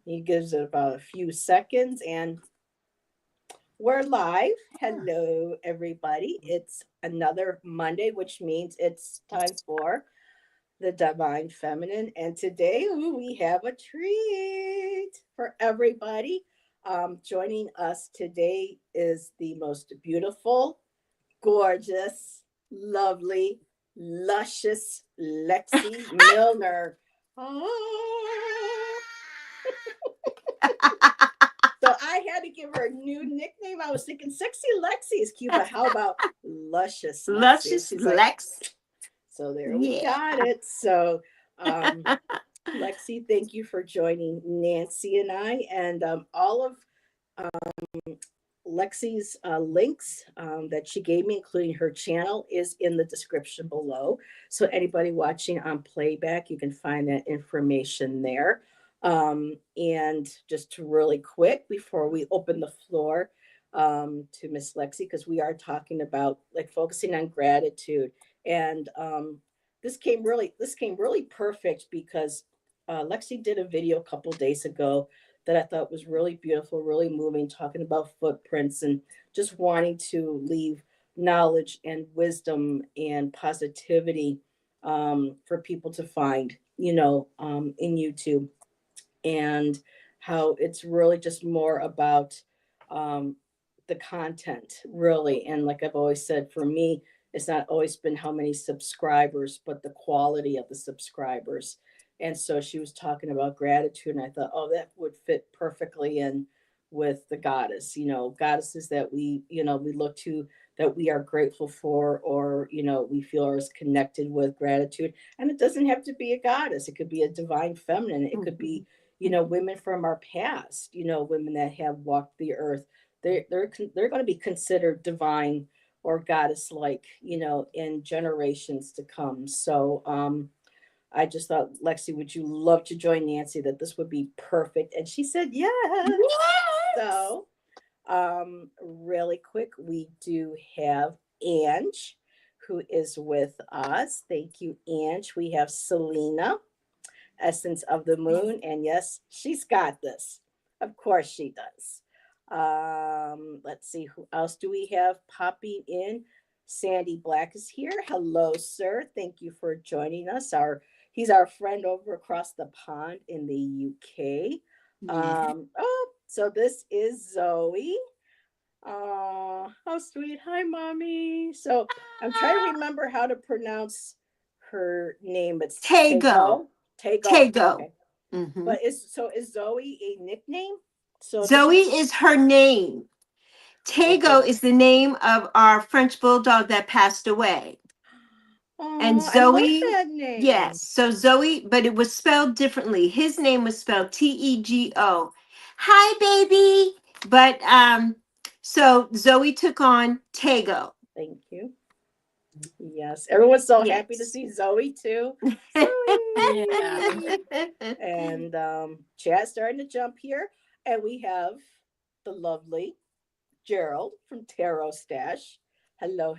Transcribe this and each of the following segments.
He gives it about a few seconds and we're live. Hello, everybody. It's another Monday, which means it's time for the Divine Feminine. And today we have a treat for everybody. Joining us today is the most beautiful, gorgeous, lovely, luscious Lexi Milner. Oh. So I had to give her a new nickname. I was thinking sexy Lexi is cute, but how about luscious Lexi? Luscious She's Lex. Like, so there we got it. So Lexi, thank you for joining Nancy and I, and all of Lexi's links that she gave me, including her channel, is in the description below. So anybody watching on playback, you can find that information there. And just to really quick, before we open the floor to Miss Lexi, because we are talking about like focusing on gratitude, and this came really perfect because Lexi did a video a couple days ago that I thought was really beautiful, really moving, talking about footprints and just wanting to leave knowledge and wisdom and positivity for people to find, in YouTube, and how it's really just more about um, the content, really. And like I've always said, for me, it's not always been how many subscribers, but the quality of the subscribers. And so she was talking about gratitude, and I thought, oh, that would fit perfectly in with the goddess, goddesses that we look to, that we are grateful for, or, we feel are as connected with gratitude. And it doesn't have to be a goddess, it could be a divine feminine, it could be, women from our past, women that have walked the earth. They're going to be considered divine or goddess like, in generations to come. So, I just thought, Lexi, would you love to join Nancy? That this would be perfect. And she said, yes. Yes. So, really quick, we do have Ange, who is with us. Thank you, Ange. We have Selena, Essence of the Moon. And yes, she's got this. Of course she does. Let's see, who else do we have popping in? Sandy Black is here. Hello, sir. Thank you for joining us. He's our friend over across the pond in the UK. So this is Zoe. How sweet. Hi, mommy. So I'm trying to remember how to pronounce her name. It's Tego. Tego. Okay. Mm-hmm. But is Zoe a nickname? So Zoe is her name. Tego is the name of our French bulldog that passed away. And Zoe, I love that name. Yes. So Zoe, but it was spelled differently. His name was spelled Tego. Hi, baby. But so Zoe took on Tego. Thank you. Yes, everyone's so happy to see Zoe too. Zoe. Yeah. And chat's starting to jump here, and we have the lovely Gerald from Tarot Stash. Hello,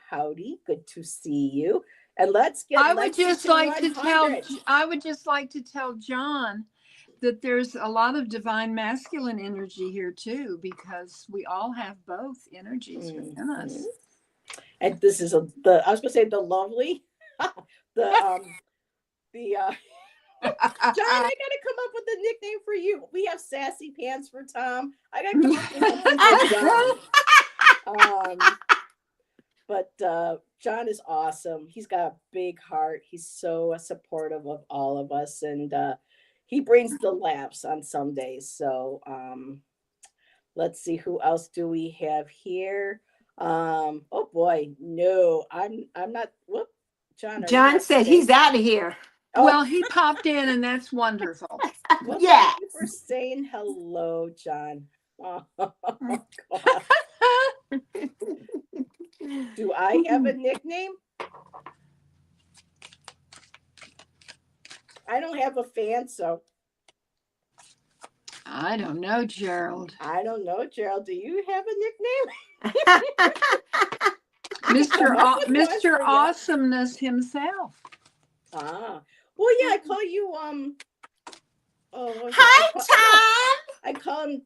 howdy, good to see you. And let's get. I would just like to to tell John that there's a lot of divine masculine energy here too, because we all have both energies within us. And this is I was going to say the lovely, the John, I gotta come up with a nickname for you. We have Sassy Pants for Tom. I gotta come up with something for John. But John is awesome. He's got a big heart. He's so supportive of all of us, and he brings the laughs on some days. So let's see, who else do we have here? Oh boy, no, I'm not. Whoop, John said he's out of here. Oh. Well, he popped in, and that's wonderful. Well, thank you for saying hello, John. Oh, God. Do I have a nickname? I don't have a fan, so. I don't know, Gerald. Do you have a nickname? Mr. Awesomeness himself. Ah. Well, yeah, I call you Oh, what was it? Hi, Tom.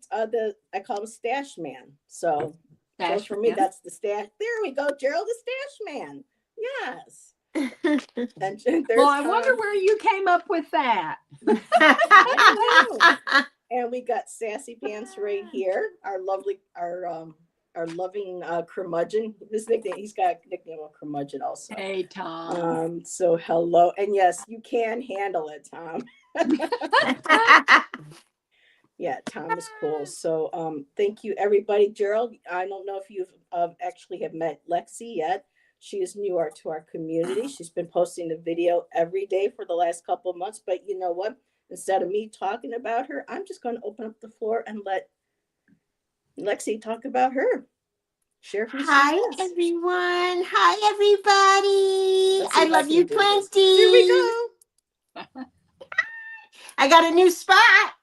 I call him Stash Man. So Dash for me, man. that's the stash. There we go, Gerald, the Stash Man. Yes. And there's Well, I Tom. wonder where you came up with that. I don't know. And we got Sassy Pants right here. Our loving curmudgeon. His nickname. He's got a nickname of curmudgeon also. Hey, Tom. So hello, and yes, you can handle it, Tom. Yeah, Tom is cool. So thank you, everybody. Gerald, I don't know if you've actually have met Lexi yet. She is newer to our community. She's been posting a video every day for the last couple of months. But you know what? Instead of me talking about her, I'm just going to open up the floor and let Lexi talk about her. Share who Hi, she is. everyone. Hi, everybody. Let's see I if love can you do this. plenty. Here we go. I got a new spot,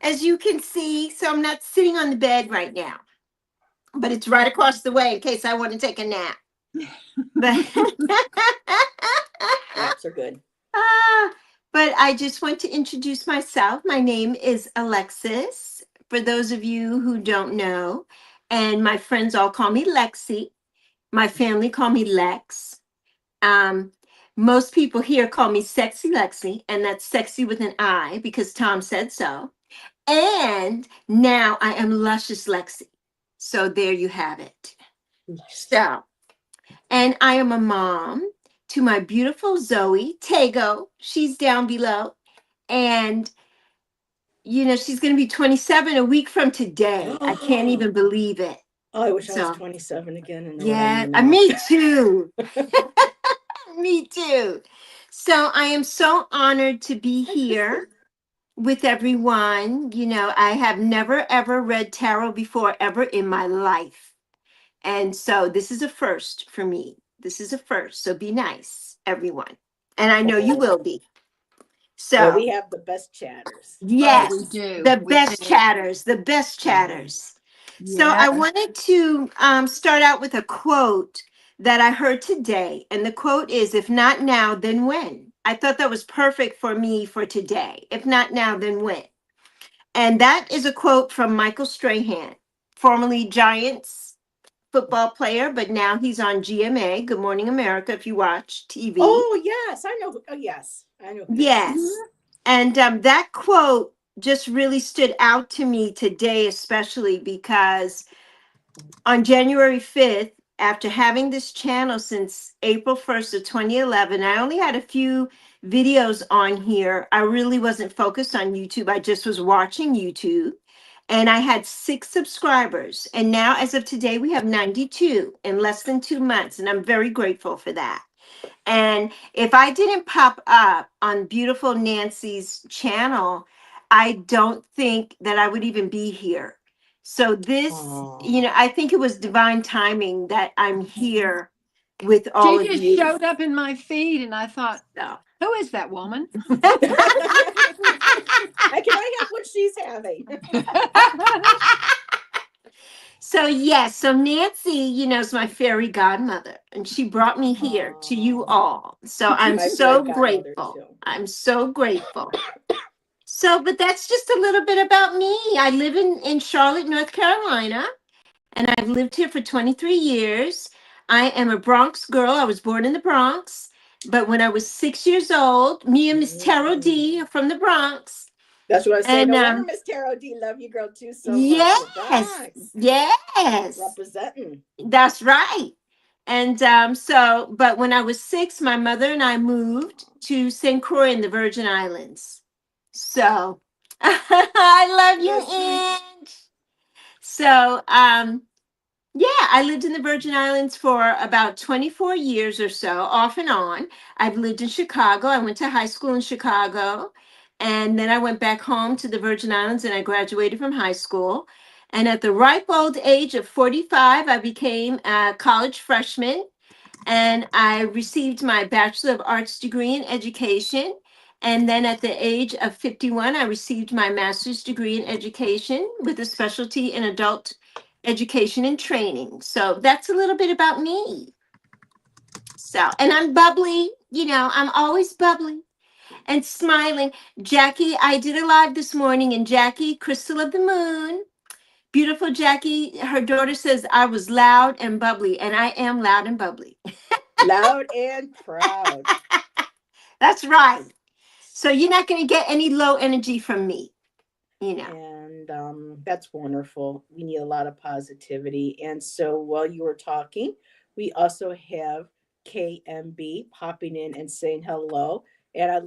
as you can see. So I'm not sitting on the bed right now, but it's right across the way in case I want to take a nap. But, Naps are good. but I just want to introduce myself. My name is Alexis, for those of you who don't know. And my friends all call me Lexi. My family call me Lex. Most people here call me Sexy Lexi, and that's sexy with an I because Tom said so. And now I am Luscious Lexi. So there you have it. So, and I am a mom to my beautiful Zoe Tago. She's down below. And, she's going to be 27 a week from today. I can't even believe it. Oh, I wish I was So, 27 again and know yeah, what I know now. me too. Me too. So I am so honored to be here with everyone. I have never ever read tarot before ever in my life. And so this is a first for me. This is a first. So be nice, everyone. And I know you will be. Well, So we have the best chatters. yes, Oh, we do. the We best do. chatters, the best chatters. So I Yeah. wanted to start out with a quote that I heard today. And the quote is, if not now, then when? I thought that was perfect for me for today. If not now, then when? And that is a quote from Michael Strahan, formerly Giants football player, but now he's on GMA, Good Morning America, if you watch TV. Oh, yes. I know. Oh, yes. I know. Yes. And that quote just really stood out to me today, especially because on January 5th, after having this channel since April 1st of 2011, I only had a few videos on here. I really wasn't focused on YouTube. I just was watching YouTube. And I had 6 subscribers. And now, as of today, we have 92 in less than 2 months. And I'm very grateful for that. And if I didn't pop up on beautiful Nancy's channel, I don't think that I would even be here. So this, I think it was divine timing that I'm here with all She of just you. showed up in my feed, and I thought, So. who is that woman? Can I have what she's having? So yes, so Nancy, is my fairy godmother, and she brought me here to you all. So I'm My so fairy godmother, grateful. too. I'm so grateful. So, but that's just a little bit about me. I live in Charlotte, North Carolina, and I've lived here for 23 years. I am a Bronx girl. I was born in the Bronx, but when I was 6 years old, me and Miss Tarot D are from the Bronx. That's what I said. And, No wonder Miss Tarot D love you, girl, too, so yes, much. yes, Representing. that's right. And but when I was 6, my mother and I moved to St. Croix in the Virgin Islands. So I love you, Ange. So yeah, I lived in the Virgin Islands for about 24 years or so, off and on. I've lived in Chicago. I went to high school in Chicago. And then I went back home to the Virgin Islands and I graduated from high school. And at the ripe old age of 45, I became a college freshman and I received my Bachelor of Arts degree in education. And then at the age of 51, I received my master's degree in education with a specialty in adult education and training. So that's a little bit about me. So, and I'm bubbly, I'm always bubbly. and smiling. Jackie, I did a live this morning, and Jackie, Crystal of the Moon, beautiful Jackie, her daughter says I was loud and bubbly, and I am loud and bubbly. Loud and proud. That's right. So you're not going to get any low energy from me, you know. And that's wonderful. We need a lot of positivity. And so while you were talking, we also have KMB popping in and saying hello. And I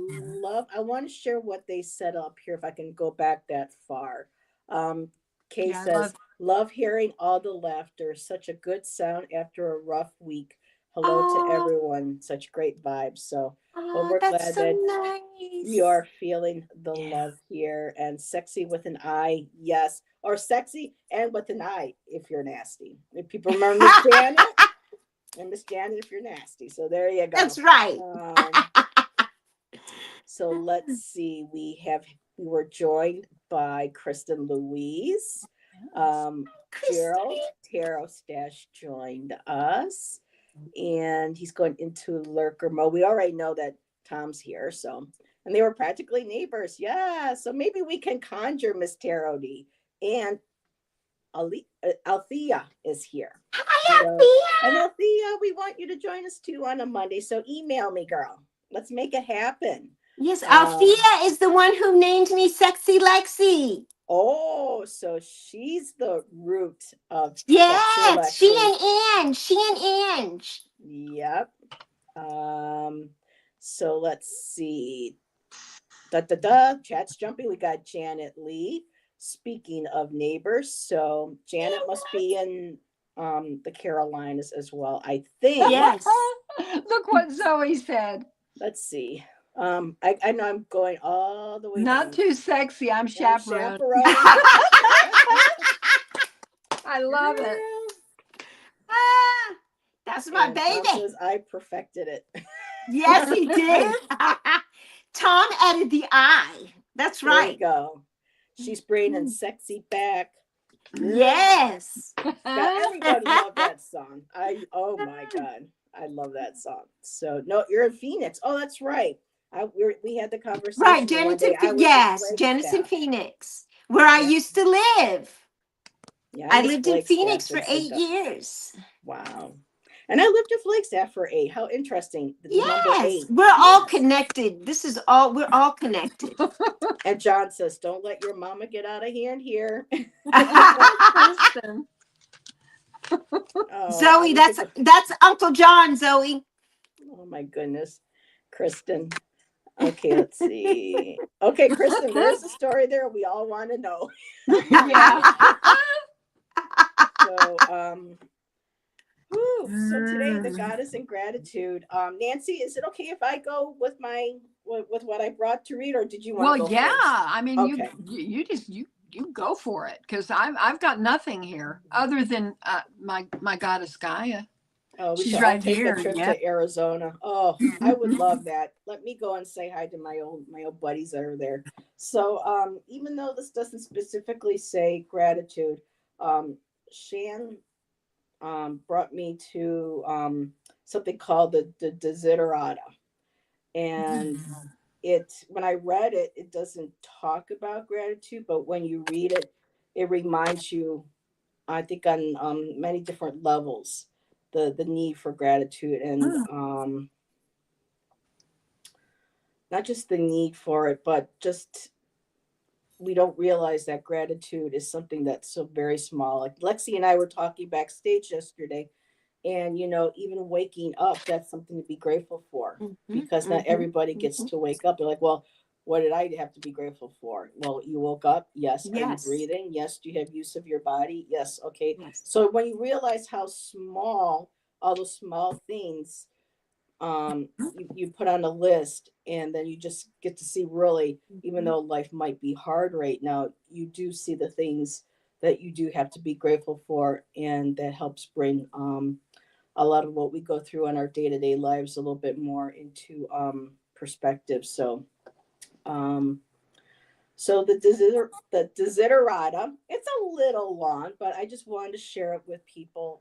want to share what they said up here if I can go back that far. Kay Yeah, I says, love hearing all the laughter. Such a good sound after a rough week. Hello to Oh, everyone. Such great vibes. So, well, we're that's glad so that you nice. are feeling the Yeah. love here. And sexy with an I, yes. Or sexy and with an I if you're nasty. If people remember Miss Janet, and Miss Janet if you're nasty. So there you go. That's right. So let's see. We were joined by Kristen Louise. Gerald Tarot Stash joined us. And he's going into lurker mode. We already know that Tom's here, so and they were practically neighbors. Yeah, so maybe we can conjure Miss Tarot D. And Althea is here. Hi, So, and Althea. Althea, we want you to join us too on a Monday. So email me, girl. Let's make it happen. Yes, Althea is the one who named me Sexy Lexi. Oh, so she's the root of Sexy Yes, she Lexi. and Ange. She and Ange. Yep. So let's see. Chat's jumping. We got Janet Lee. Speaking of neighbors, so Janet must be in the Carolinas as well, I think. Yes. Look what Zoe said. Let's see. I know I'm going all the way Not down. too sexy. I'm I'm chaperone. chaperoning. I love it. Ah, that's my And baby. Tom says I perfected it. Yes, he did. Tom added the I. That's There you right. go. She's bringing sexy back. Yes. Yeah, everybody loved that song. Oh my God, I love that song. So no, you're in Phoenix. Oh, that's right. We had the conversation Right, one Janet day. I was in yes, Janet in Flagstaff. Phoenix, where I Yeah. used to live. Yeah, I miss lived in Flagstaff Phoenix for and 8 Cinco. years. Wow. And I lived in Flagstaff for 8. How interesting. The number Yes, 8. we're all connected. We're all connected. And John says, don't let your mama get out of hand here. Kristen. Oh, Zoe, that's Uncle John, Zoe. oh my goodness. Kristen. Okay, let's see. Okay, Kristen, there's a story there we all want to know. Yeah. So today the goddess in gratitude. Nancy, is it okay if I go with with what I brought to read, or did you want to Well, go yeah. first? I mean, Okay. you just you go for it because I've got nothing here other than my goddess Gaia. Oh, we She's should all right take here. a trip Yeah. to Arizona. Oh, I would love that. Let me go and say hi to my old buddies that are there. So, even though this doesn't specifically say gratitude, Shan brought me to something called the Desiderata, and when I read it, it doesn't talk about gratitude, but when you read it, it reminds you, I think, on many different levels, the need for gratitude, and not just the need for it, but just we don't realize that gratitude is something that's so very small. Like Lexi and I were talking backstage yesterday, and even waking up, that's something to be grateful for, because not everybody gets to wake up. They're like, well, what did I have to be grateful for? Well, you woke up. Yes. Are you breathing? Yes. Do you have use of your body? Yes. Okay. Yes. So when you realize how small all those small things you put on a list, and then you just get to see, really, even though life might be hard right now, you do see the things that you do have to be grateful for, and that helps bring a lot of what we go through in our day-to-day lives a little bit more into perspective. So the desiderata, it's a little long, but I just wanted to share it with people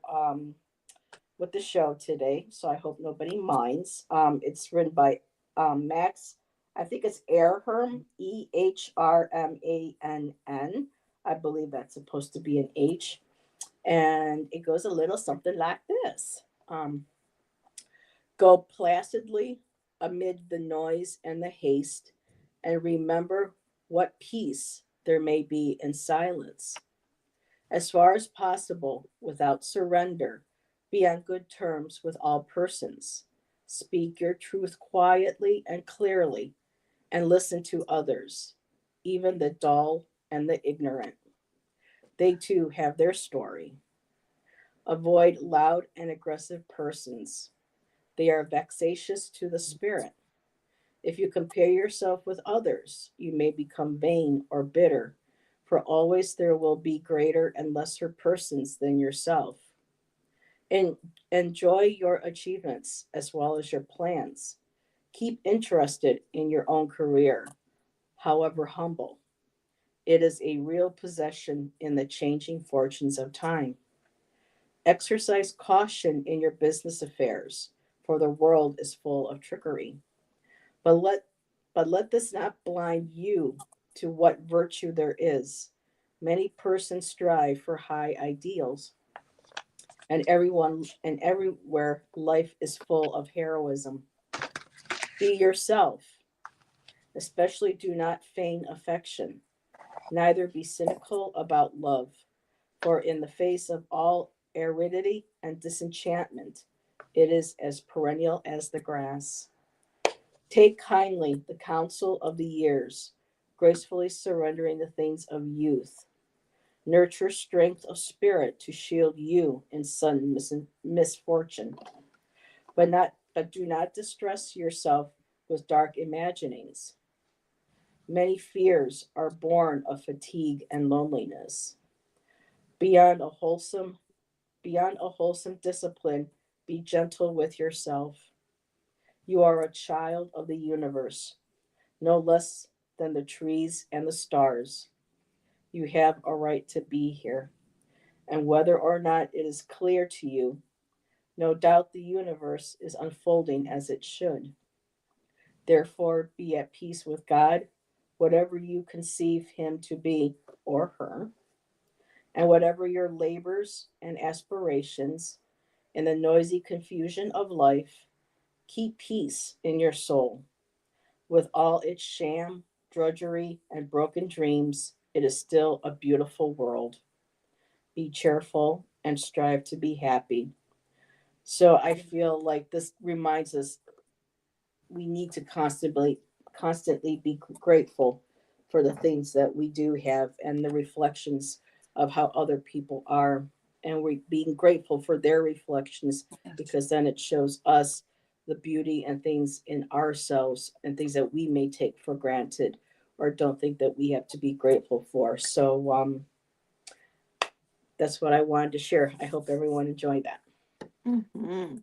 with the show today, so I hope nobody minds. It's written by Max I think it's Ehrmann, Ehrmann. I believe that's supposed to be an H. And it goes a little something like this. Go placidly amid the noise and the haste, and remember what peace there may be in silence. As far as possible, without surrender, be on good terms with all persons. Speak your truth quietly and clearly, and listen to others, even the dull and the ignorant. They too have their story. Avoid loud and aggressive persons. They are vexatious to the spirit. If you compare yourself with others, you may become vain or bitter, for always there will be greater and lesser persons than yourself. And enjoy your achievements as well as your plans. Keep interested in your own career, however humble. It is a real possession in the changing fortunes of time. Exercise caution in your business affairs, for the world is full of trickery. But let this not blind you to what virtue there is. Many persons strive for high ideals, and everyone and everywhere life is full of heroism. Be yourself, especially do not feign affection, neither be cynical about love, for in the face of all aridity and disenchantment, it is as perennial as the grass. Take kindly the counsel of the years, gracefully surrendering the things of youth. Nurture strength of spirit to shield you in sudden misfortune, but do not distress yourself with dark imaginings. Many fears are born of fatigue and loneliness. Beyond a wholesome, beyond a wholesome discipline, be gentle with yourself. You are a child of the universe, no less than the trees and the stars. You have a right to be here, and whether or not it is clear to you, no doubt the universe is unfolding as it should. Therefore, be at peace with God, whatever you conceive him to be or her, and whatever your labors and aspirations in the noisy confusion of life, keep peace in your soul. With all its sham, drudgery, and broken dreams, it is still a beautiful world. Be cheerful and strive to be happy. So I feel like this reminds us we need to constantly be grateful for the things that we do have and the reflections of how other people are, and we being grateful for their reflections, because then it shows us the beauty and things in ourselves and things that we may take for granted or don't think that we have to be grateful for. So that's what I wanted to share. I hope everyone enjoyed that. Mhm.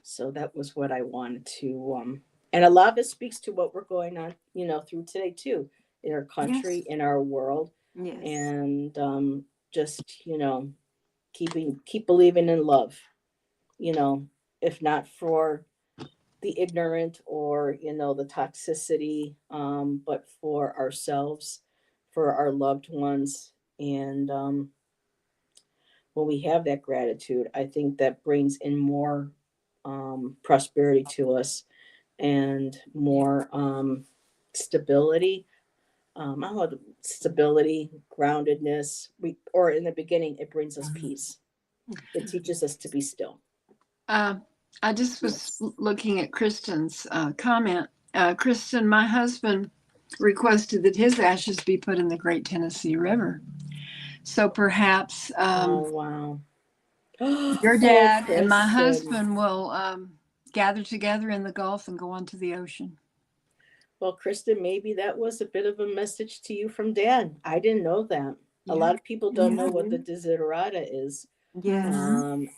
So that was what I wanted to and a lot of it speaks to what we're going on, through today too, in our country, Yes. in our world. Yes. And just, keep believing in love, if not for the ignorant or, the toxicity, but for ourselves, for our loved ones. And when we have that gratitude, I think that brings in more prosperity to us and more stability. I don't know, stability, groundedness. Or in the beginning, it brings us peace. It teaches us to be still. I just was Yes. looking at Kristen's comment. Kristen, my husband requested that his ashes be put in the Great Tennessee River. So perhaps Oh wow. your Oh, dad and my Kristen. husband will gather together in the Gulf and go onto the ocean. Well, Kristen, maybe that was a bit of a message to you from Dad. I didn't know that. A lot of people don't know what the desiderata is. Yes.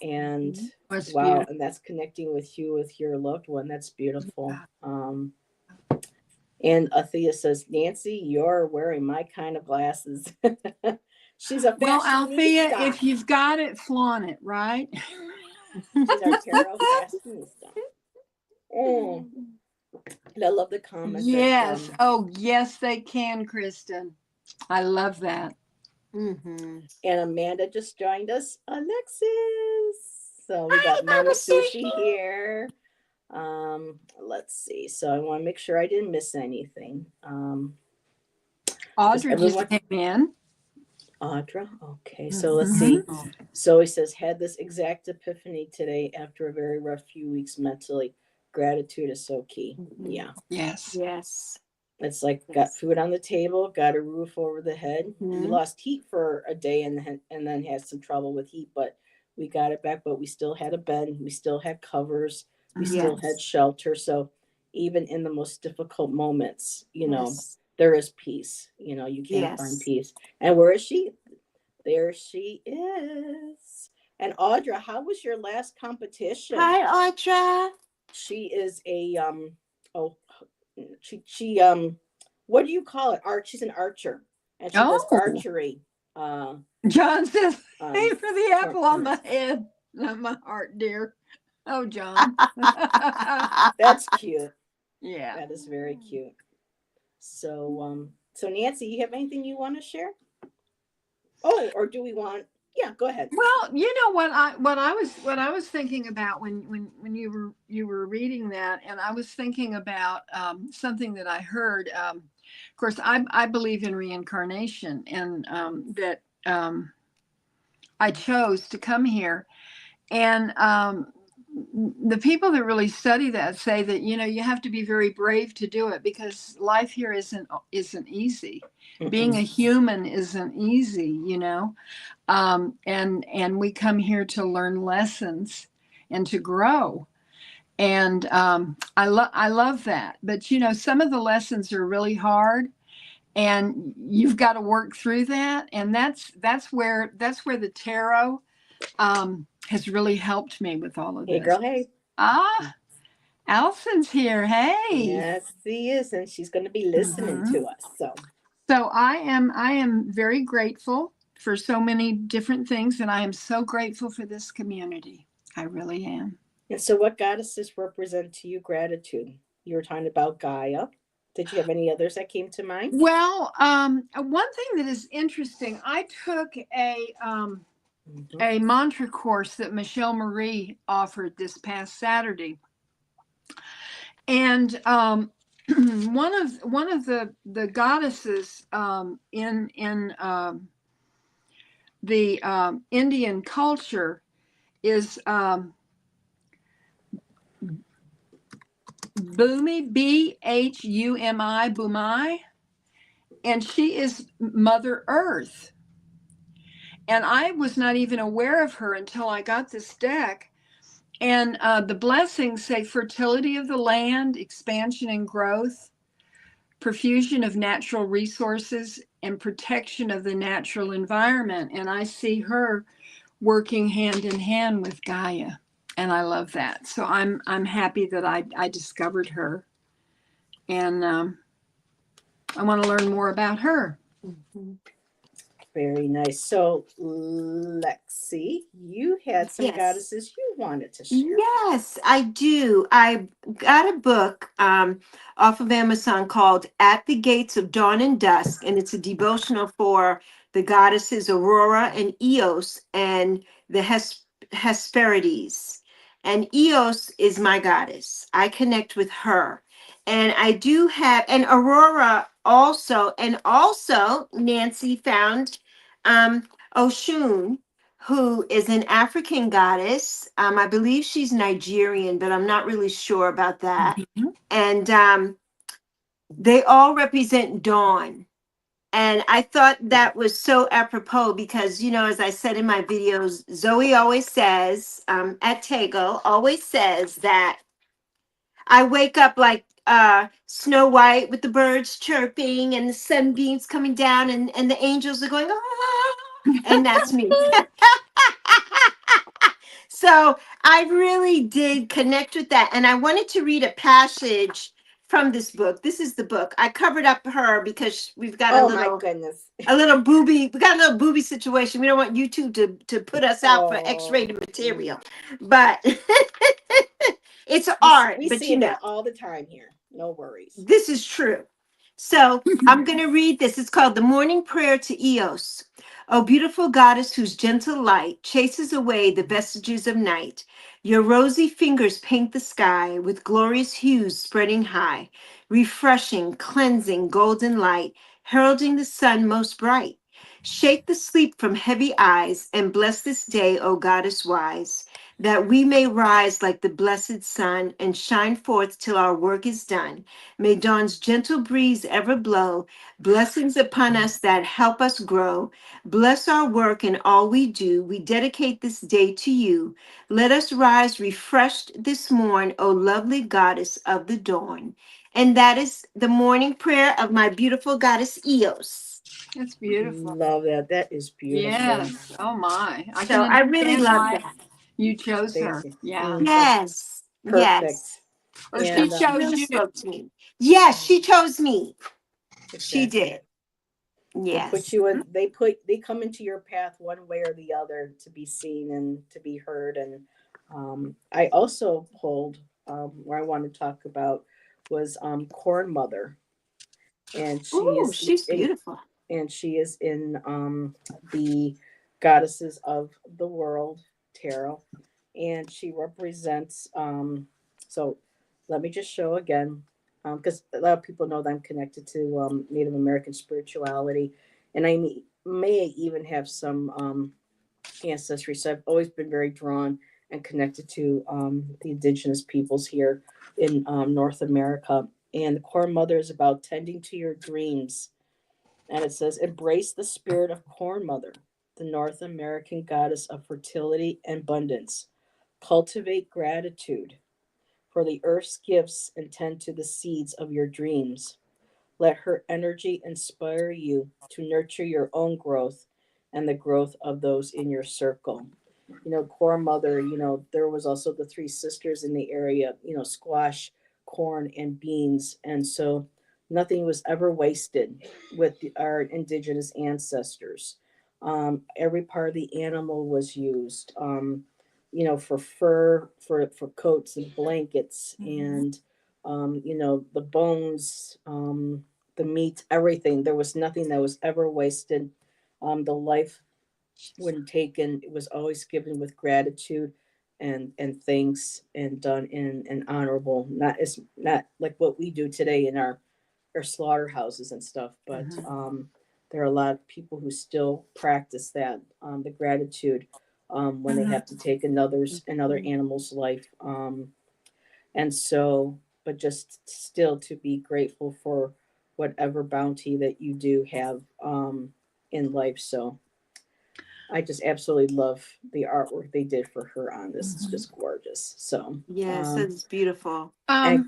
And What's wow, beautiful. and that's connecting with you with your loved one. That's beautiful. And Athea says, Nancy, you're wearing my kind of glasses. She's a Well, Althea, fashionista. if you've got it, flaunt it, right? She's our tarot fashionista. Mm. And I love the comment that Yes. Oh, yes, they can, Kristen. I love that. Mm-hmm. and Amanda just joined us, Alexis. So we Hi, got Mama Mama Sushi Sushi. here. Let's see. So I want to make sure I didn't miss anything. Does Audra just everyone? came in. Audra. Okay, so let's Mhm. see. So he says, had this exact epiphany today after a very rough few weeks mentally. Gratitude is so key. Mhm. Yeah. Yes. Yes. It's like got Yes. food on the table, got a roof over the head. We Mhm. lost heat for a day and then had some trouble with heat, but we got it back. But we still had a bed, we still had covers, we Mhm. still had Yes. shelter. So even in the most difficult moments, Yes. there is peace. You can find Yes. peace. And where is she? There she is. And Audra, how was your last competition? Hi, Audra. She is a oh she what do you call it? She's an archer and she does Oh, archery uh John says, "Hey for the apple on the tournaments. head, not my heart, dear." Oh, John. That's cute. Yeah. That is very cute. So Nancy, you have anything you want to share? Oh, or do we want, yeah, go ahead. Well, you know what I was thinking about when you were reading that, and I was thinking about something that I heard. Of course, I believe in reincarnation, and that I chose to come here, and the people that really study that say that you have to be very brave to do it because life here isn't easy. Being a Mm-mm. human isn't easy. And we come here to learn lessons and to grow. And I love that. But some of the lessons are really hard, and you've got to work through that. And that's where the tarot has really helped me with all of Hey this. girl, hey. Ah, Allison's here. Hey. Yes, she is, and she's going to be listening Mhm. to us. So So I am very grateful for so many different things, and I am so grateful for this community. I really am. and so what goddesses represent to you gratitude? You were talking about Gaia. Did you have any others that came to mind? Well, one thing that is interesting, I took Mhm. a mantra course that Michelle Marie offered this past Saturday, and one of the goddesses in the Indian culture is Bhumi, Bhumi, Bhumai, and she is Mother Earth. And I was not even aware of her until I got this deck. And the blessings say fertility of the land, expansion and growth, profusion of natural resources, and protection of the natural environment. And I see her working hand in hand with Gaia. And I love that. So I'm happy that I discovered her. And I want to learn more about her. Mhm. Very nice. So, Lexi, you had some Yes. goddesses you wanted to share. Yes, I do. I got a book off of Amazon called At the Gates of Dawn and Dusk, and it's a devotional for the goddesses Aurora and Eos and the Hesperides. And Eos is my goddess. I connect with her. And I do have, and Aurora also, and also Nancy found Oshun, who is an African goddess. I believe she's Nigerian, but I'm not really sure about that. Mhm. And they all represent dawn. And I thought that was so apropos because, as I said in my videos, Zoe always says, at Tego, always says that I wake up like Snow White with the birds chirping and the sunbeams coming down and the angels are going, ah, and that's me. So I really did connect with that. And I wanted to read a passage from this book. This is the book. I covered up her because we've got Oh my goodness. we got a little booby situation. We don't want YouTube to put us out for Oh, X-rated material. But it's we, art, we but see that all the time here. No worries. This is true. So I'm going to read this. It's called The Morning Prayer to Eos. O beautiful goddess whose gentle light chases away the vestiges of night. Your rosy fingers paint the sky with glorious hues spreading high, refreshing, cleansing, golden light, heralding the sun most bright. Shake the sleep from heavy eyes and bless this day, O goddess wise, that we may rise like the blessed sun and shine forth till our work is done. May dawn's gentle breeze ever blow, blessings upon us that help us grow. Bless our work and all we do. We dedicate this day to you. Let us rise refreshed this morn, O lovely goddess of the dawn. And that is the morning prayer of my beautiful goddess Eos. That's beautiful. Love that. That is beautiful. Yes. Oh my. I So can I really understand love why that. you chose her. Stacy. Yeah. That's Yes. perfect. Yes. Or So she And she chose really you. spoke to me. Yes, she chose me. She exactly. did. They put Yes. you in. They come into your path one way or the other to be seen and to be heard. And I also pulled where I want to talk about was Corn Mother, and she Ooh, is she's in beautiful. and she is in the goddesses of the world tarot, and she represents. So, let me just show again, because a lot of people know that I'm connected to Native American spirituality, and may even have some ancestry. So I've always been very drawn and connected to the indigenous peoples here in North America. And the Core Mother is about tending to your dreams, and it says, embrace the spirit of Corn Mother, the North American goddess of fertility and abundance. Cultivate gratitude for the earth's gifts and tend to the seeds of your dreams. Let her energy inspire you to nurture your own growth and the growth of those in your circle. Core Mother, there was also the three sisters in the area, squash, corn, and beans. And so nothing was ever wasted with our indigenous ancestors. Every part of the animal was used, for fur, for coats and blankets, and the bones, the meat, everything. There was nothing that was ever wasted. The life, when taken, it was always given with gratitude and thanks, and done in an honorable, not like what we do today in our slaughterhouses and stuff, but there are a lot of people who still practice that, the gratitude, when they have to take another animal's life, and so, but just still to be grateful for whatever bounty that you do have in life. So I just absolutely love the artwork they did for her on this. It's just gorgeous. So Yes, that's beautiful. and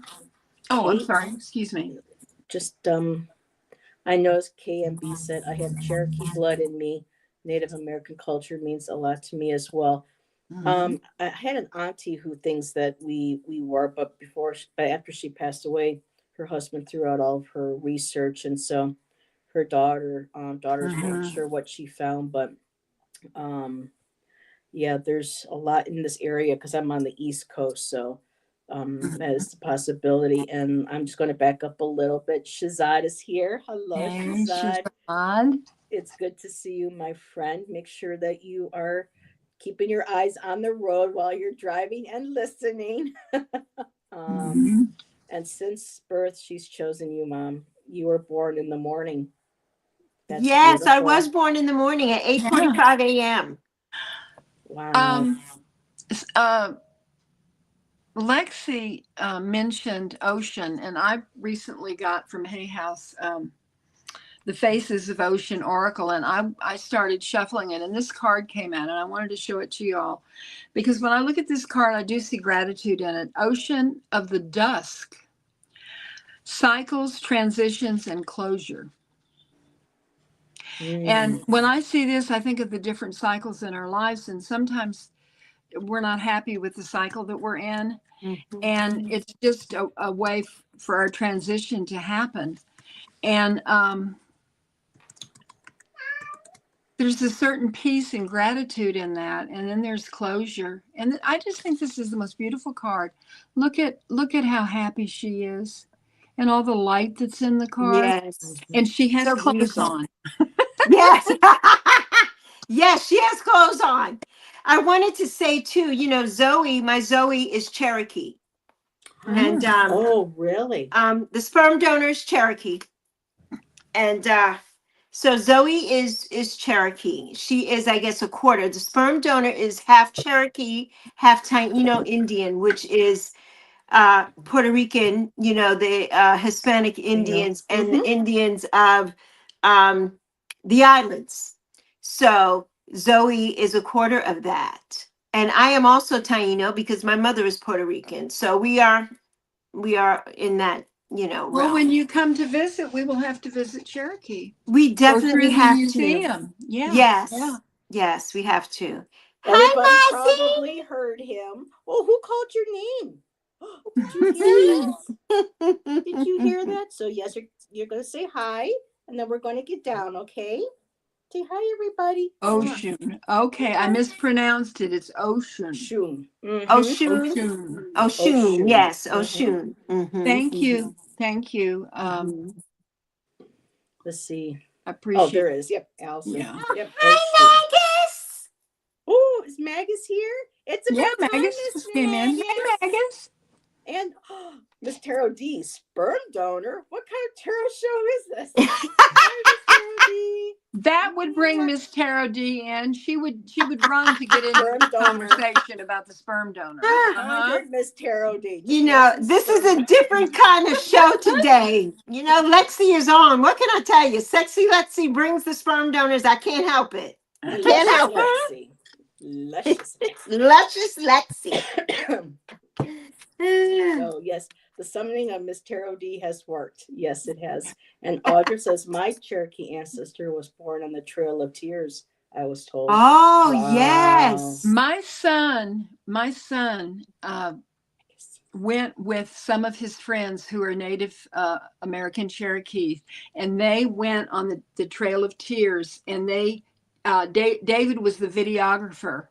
Oh, I'm Kate, sorry. Excuse me. just I noticed KMB said, I have Cherokee blood in me. Native American culture means a lot to me as well. I had an auntie who thinks that we were, but after she passed away, her husband threw out all of her research, and so her daughters weren't sure what she found, but um, yeah, there's a lot in this area because I'm on the East Coast, so that is the possibility. And I'm just going to back up a little bit. Shazad is here. Hello, Hey, Shazad. Shazad. It's good to see you, my friend. Make sure that you are keeping your eyes on the road while you're driving and listening. um, and since birth, she's chosen you, Mom. You were born in the morning. That's Yes, I beautiful. was born in the morning at Yeah. 8:45 a.m. Wow. Um, uh, Lexi mentioned ocean, and I recently got from Hay House the Faces of Ocean Oracle, and I started shuffling it, and this card came out, and I wanted to show it to you all because when I look at this card, I do see gratitude in it. Ocean of the Dusk, cycles, transitions, and closure. And Mm. when I see this, I think of the different cycles in our lives, and sometimes we're not happy with the cycle that we're in. And it's just a way for our transition to happen. And there's a certain peace and gratitude in that, and then there's closure. And I just think this is the most beautiful card. Look at how happy she is. and all the light that's in the car. Yes. And she has So clothes beautiful. on. Yes. Yes, she has clothes on. I wanted to say too, Zoe, my Zoe is Cherokee. And Oh, really? the sperm donor is Cherokee. And so Zoe is Cherokee. She is, I guess, a quarter. The sperm donor is half Cherokee, half Taino Indian, which is Puerto Rican, the Hispanic Indians and the Indians of the islands. So Zoe is a quarter of that. And I am also Taino because my mother is Puerto Rican. So we are in that, Well, realm. when you come to visit, we will have to visit Cherokee. We Go definitely through the have to. museum. Yeah. Yes. Yeah. Yes, we have to. Everybody Hi, probably heard him. Oh, who called your name? Did you hear that? Marcy. Did you hear that? So yes, you're going to say hi, and then we're going to get down. Okay? Say hi, everybody. Ocean. Okay, I mispronounced it. It's ocean. Shun. Oshun. Ocean. Oshun. Yes, Mhm. Oshun. Mhm, Thank you. mhm, Thank you. mhm. Let's see. Oh, Appreciate there is. Yep, Allison. Yeah. Yep. Hi, Magus. Oh, is Magus here? It's Yeah, about time, Magus just Mr. came in. Magus. Hey, Magus. And Miss Tarot D, sperm donor. What kind of tarot show is this? Hi, Miss Tarot D. That would bring Miss Tarot D in. She would run to get into Sperm the donor. conversation about the sperm donor. 100 Miss Tarot D. Just This is a different kind of show today. Lexi is on. What can I tell you? Sexy Lexi brings the sperm donors. I can't help it. I can't Luscious help it. Lexi. Luscious Luscious Lexi. So yes, the summoning of Miss Tarot D has worked. Yes, it has. And Audra says, my Cherokee ancestor was born on the Trail of Tears, I was told. Oh, Wow. yes. My son went with some of his friends who are Native American Cherokees, and they went on the Trail of Tears, and David was the videographer.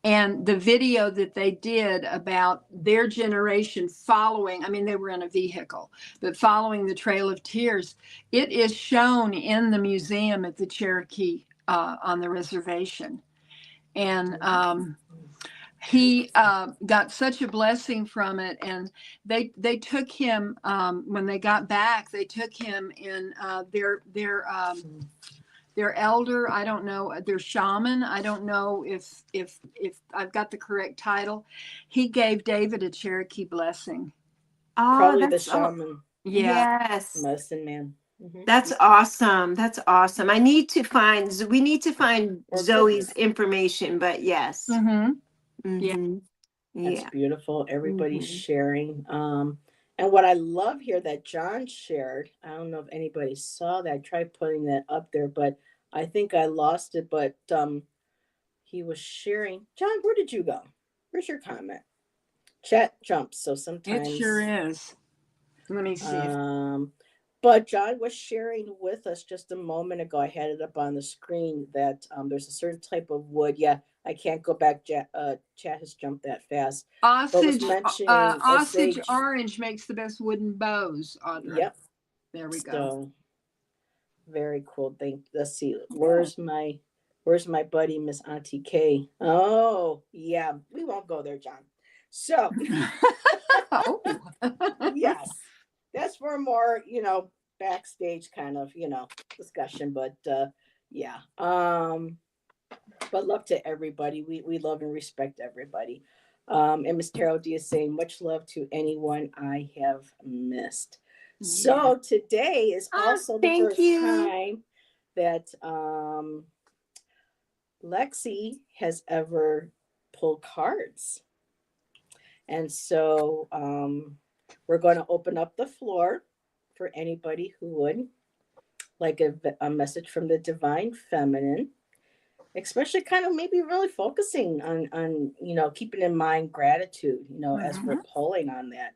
And the video that they did about their generation following, I mean, they were in a vehicle, but following the Trail of Tears, it is shown in the museum at the Cherokee on the reservation. And he got such a blessing from it. And they took him, when they got back, they took him in their elder, I don't know, their shaman, I don't know if I've got the correct title. He gave David a Cherokee blessing. Probably the shaman. Yeah. Yes. Medicine man. That's awesome. That's awesome. we need to find Zoe's information, but yes. Yeah. That's beautiful. Everybody's Mhm. sharing. And what I love here that John shared, I don't know if anybody saw that. I tried putting that up there, but I think I lost it. But he was sharing. John, where did you go? Where's your comment? Chat jumps, so sometimes It sure is. Let me see. But John was sharing with us just a moment ago. I had it up on the screen that there's a certain type of wood. Yeah, I can't go back. Chat has jumped that fast. Osage Osage orange makes the best wooden bows, Audra. Yep. There we go. So very cool. Let's see. Where's my buddy, Miss Auntie K? Oh, yeah. We won't go there, John. So yes. That's for more, backstage kind of, discussion. But yeah. But love to everybody. We love and respect everybody. And Miss Tarot D is saying much love to anyone I have missed. Yeah. So today is also the first time that Lexi has ever pulled cards. And so we're going to open up the floor for anybody who would like a message from the divine feminine, especially kind of maybe really focusing on keeping in mind gratitude, as we're pulling on that.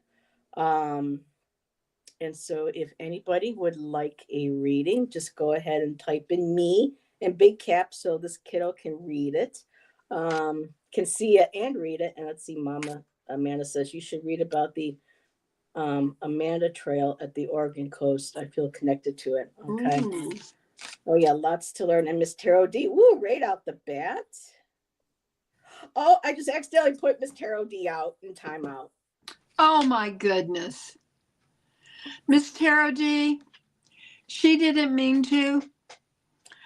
And so if anybody would like a reading, just go ahead and type in me in big caps so this kiddo can read it, can see it and read it. And let's see, Mama Amanda says you should read about the Amanda Trail at the Oregon coast. I feel connected to it. Okay. Ooh. Oh yeah, lots to learn. And Miss Tarot D, woo, right out the bat. Oh, I just accidentally put Miss Tarot D out in timeout. Oh my goodness. Miss Tara D, she didn't mean to.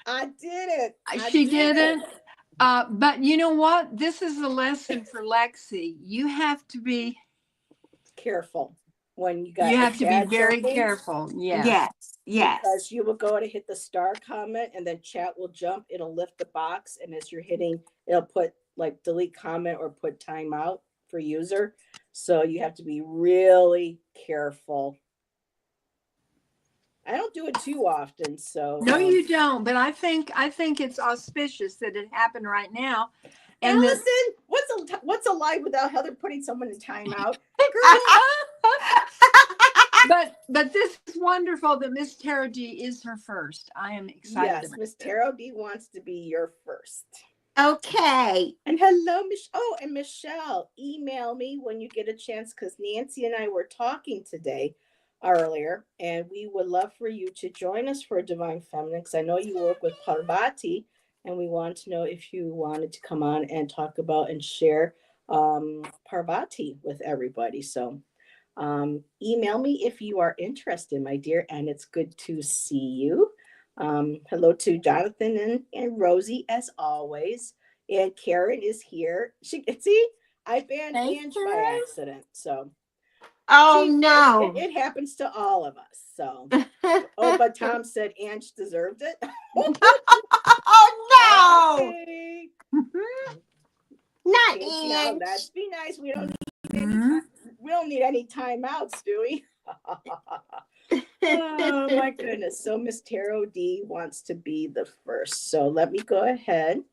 I did it. She didn't. But you know what? This is a lesson for Lexi. You have to be Careful when you got you a have to be chat very jumping, careful. Yes. Yes. Yes. because you will go to hit the star comment and then chat will jump. It'll lift the box, and as you're hitting, it'll put like delete comment or put timeout for user. So you have to be really careful. I don't do it too often, so No, you don't. But I think it's auspicious that it happened right now. And Allison, what's a live without Heather putting someone in timeout? Girl, but this is wonderful that Miss Tara D is her first. I am excited. yes, about Miss it. Tarot D wants to be your first. Okay. And hello, and Michelle, email me when you get a chance, because Nancy and I were talking today earlier, and we would love for you to join us for Divine Feminine, because I know you work with Parvati, and we want to know if you wanted to come on and talk about and share Parvati with everybody. So email me if you are interested, my dear, and it's good to see you. Hello to Jonathan and Rosie, as always. And Karen is here. I banned Ange by accident. So, Oh no. it happens to all of us. So, but Tom said Ange deserved it. Oh no. Okay. Not Now, Ian. let's be nice. We don't need any timeouts, do we? Oh my goodness. So Miss Tarot D wants to be the first. So let me go ahead.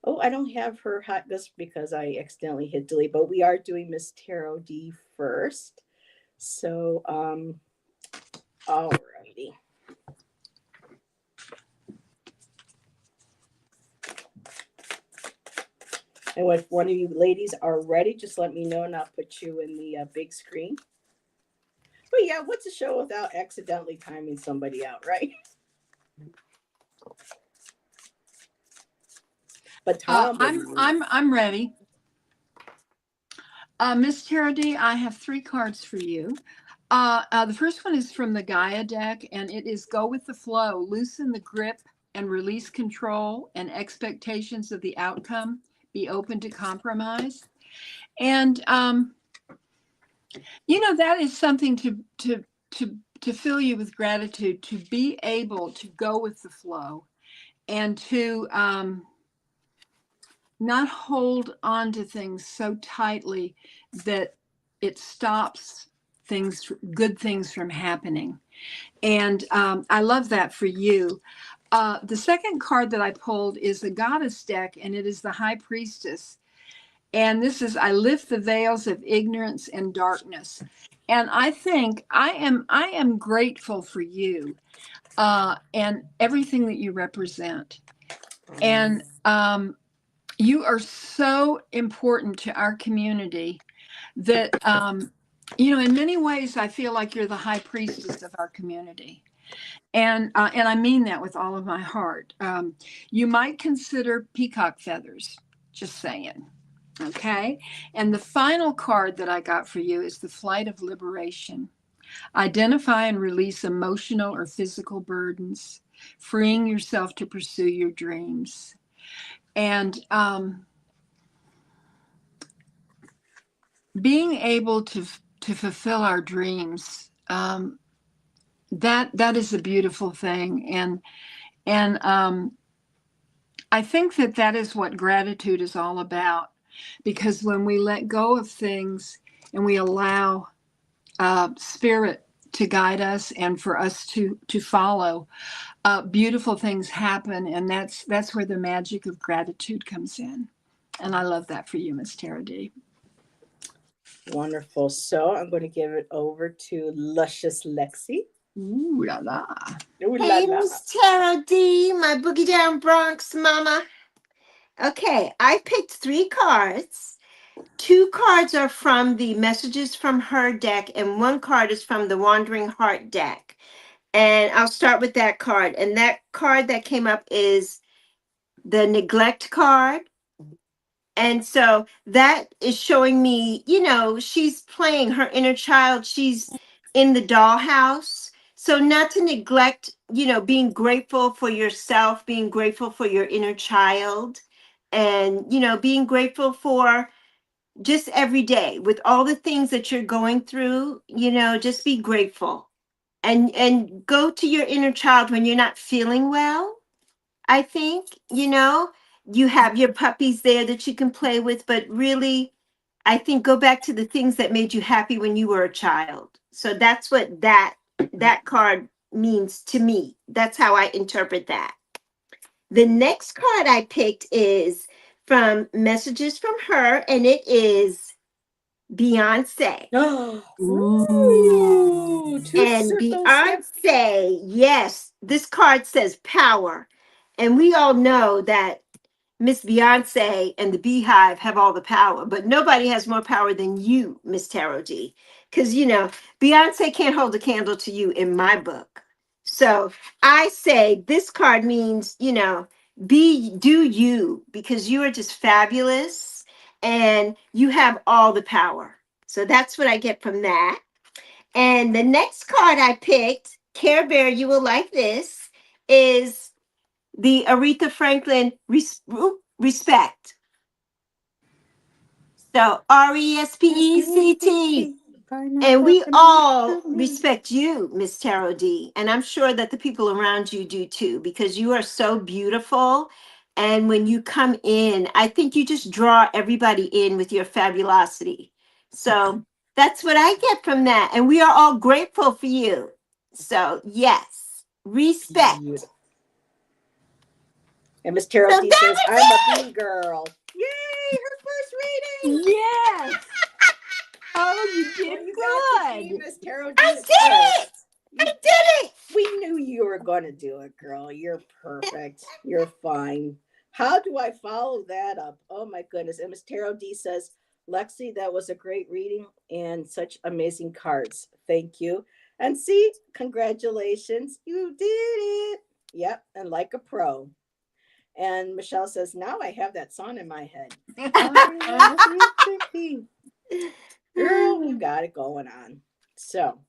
Oh, I don't have her hot this because I accidentally hit delete, but we are doing Miss Tarot D first. So alrighty. And if one of you ladies are ready, just let me know and I'll put you in the big screen. But yeah, what's a show without accidentally timing somebody out, right? But Tom, I'm ready. Miss Tara D, I have 3 cards for you. The first one is from the Gaia deck, and it is Go with the Flow. Loosen the grip and release control and expectations of the outcome. Be open to compromise. And that is something to fill you with gratitude, to be able to go with the flow and to not hold on to things so tightly that it stops good things from happening. And I love that for you. The second card that I pulled is the Goddess deck, and it is the High Priestess. And this is, I lift the veils of ignorance and darkness. And I think I am grateful for you and everything that you represent. And you are so important to our community that, in many ways, I feel like you're the high priestess of our community. And I mean that with all of my heart. You might consider peacock feathers, just saying. Okay. And the final card that I got for you is the Flight of Liberation. Identify and release emotional or physical burdens, freeing yourself to pursue your dreams. And being able to fulfill our dreams, that is a beautiful thing. And I think that is what gratitude is all about. Because when we let go of things and we allow spirit to guide us and for us to follow, beautiful things happen. And that's where the magic of gratitude comes in. And I love that for you, Miss Tara D. Wonderful. So I'm going to give it over to Luscious Lexi. Ooh la la. Ooh, la, Hey, la. Miss Tara D, my boogie down Bronx mama. Okay, I picked 3 cards, 2 cards are from the Messages from Her deck, and 1 card is from the Wandering Heart deck. And I'll start with that card. And that card that came up is the Neglect card. And so that is showing me, she's playing her inner child. She's in the dollhouse. So not to neglect, being grateful for yourself, being grateful for your inner child, and, being grateful for just every day with all the things that you're going through, just be grateful and go to your inner child when you're not feeling well. I think, you have your puppies there that you can play with, but really, I think go back to the things that made you happy when you were a child. So that's what that card means to me. That's how I interpret that. The next card I picked is from Messages from Her, and it is Beyonce. Ooh, 2 And circles. Yep. Beyonce, yes, this card says power. And we all know that Miss Beyonce and the Beehive have all the power, but nobody has more power than you, Miss Tarot D. Because, Beyonce can't hold a candle to you in my book. So I say this card means, do you, because you are just fabulous and you have all the power. So that's what I get from that. And the next card I picked, Care Bear, you will like this, is the Aretha Franklin Respect. So RESPECT. And we all respect you, Miss Tarot D. And I'm sure that the people around you do too, because you are so beautiful. And when you come in, I think you just draw everybody in with your fabulosity. So that's what I get from that. And we are all grateful for you. So, yes, respect. Beautiful. And Miss Tarot So D that says, was I'm it. a bee girl. Yay, her first reading. Yes. Oh, you did Well, you got to be good. Miss Tarot I D's did first. it. I did it. We knew you were going to do it, girl. You're perfect. You're fine. How do I follow that up? Oh my goodness. And Miss Tarot D says, Lexi, that was a great reading and such amazing cards. Thank you. And see, congratulations. You did it. Yep. And like a pro. And Michelle says, now I have that song in my head. I love you, Vicky. Girl, you got it going on. So,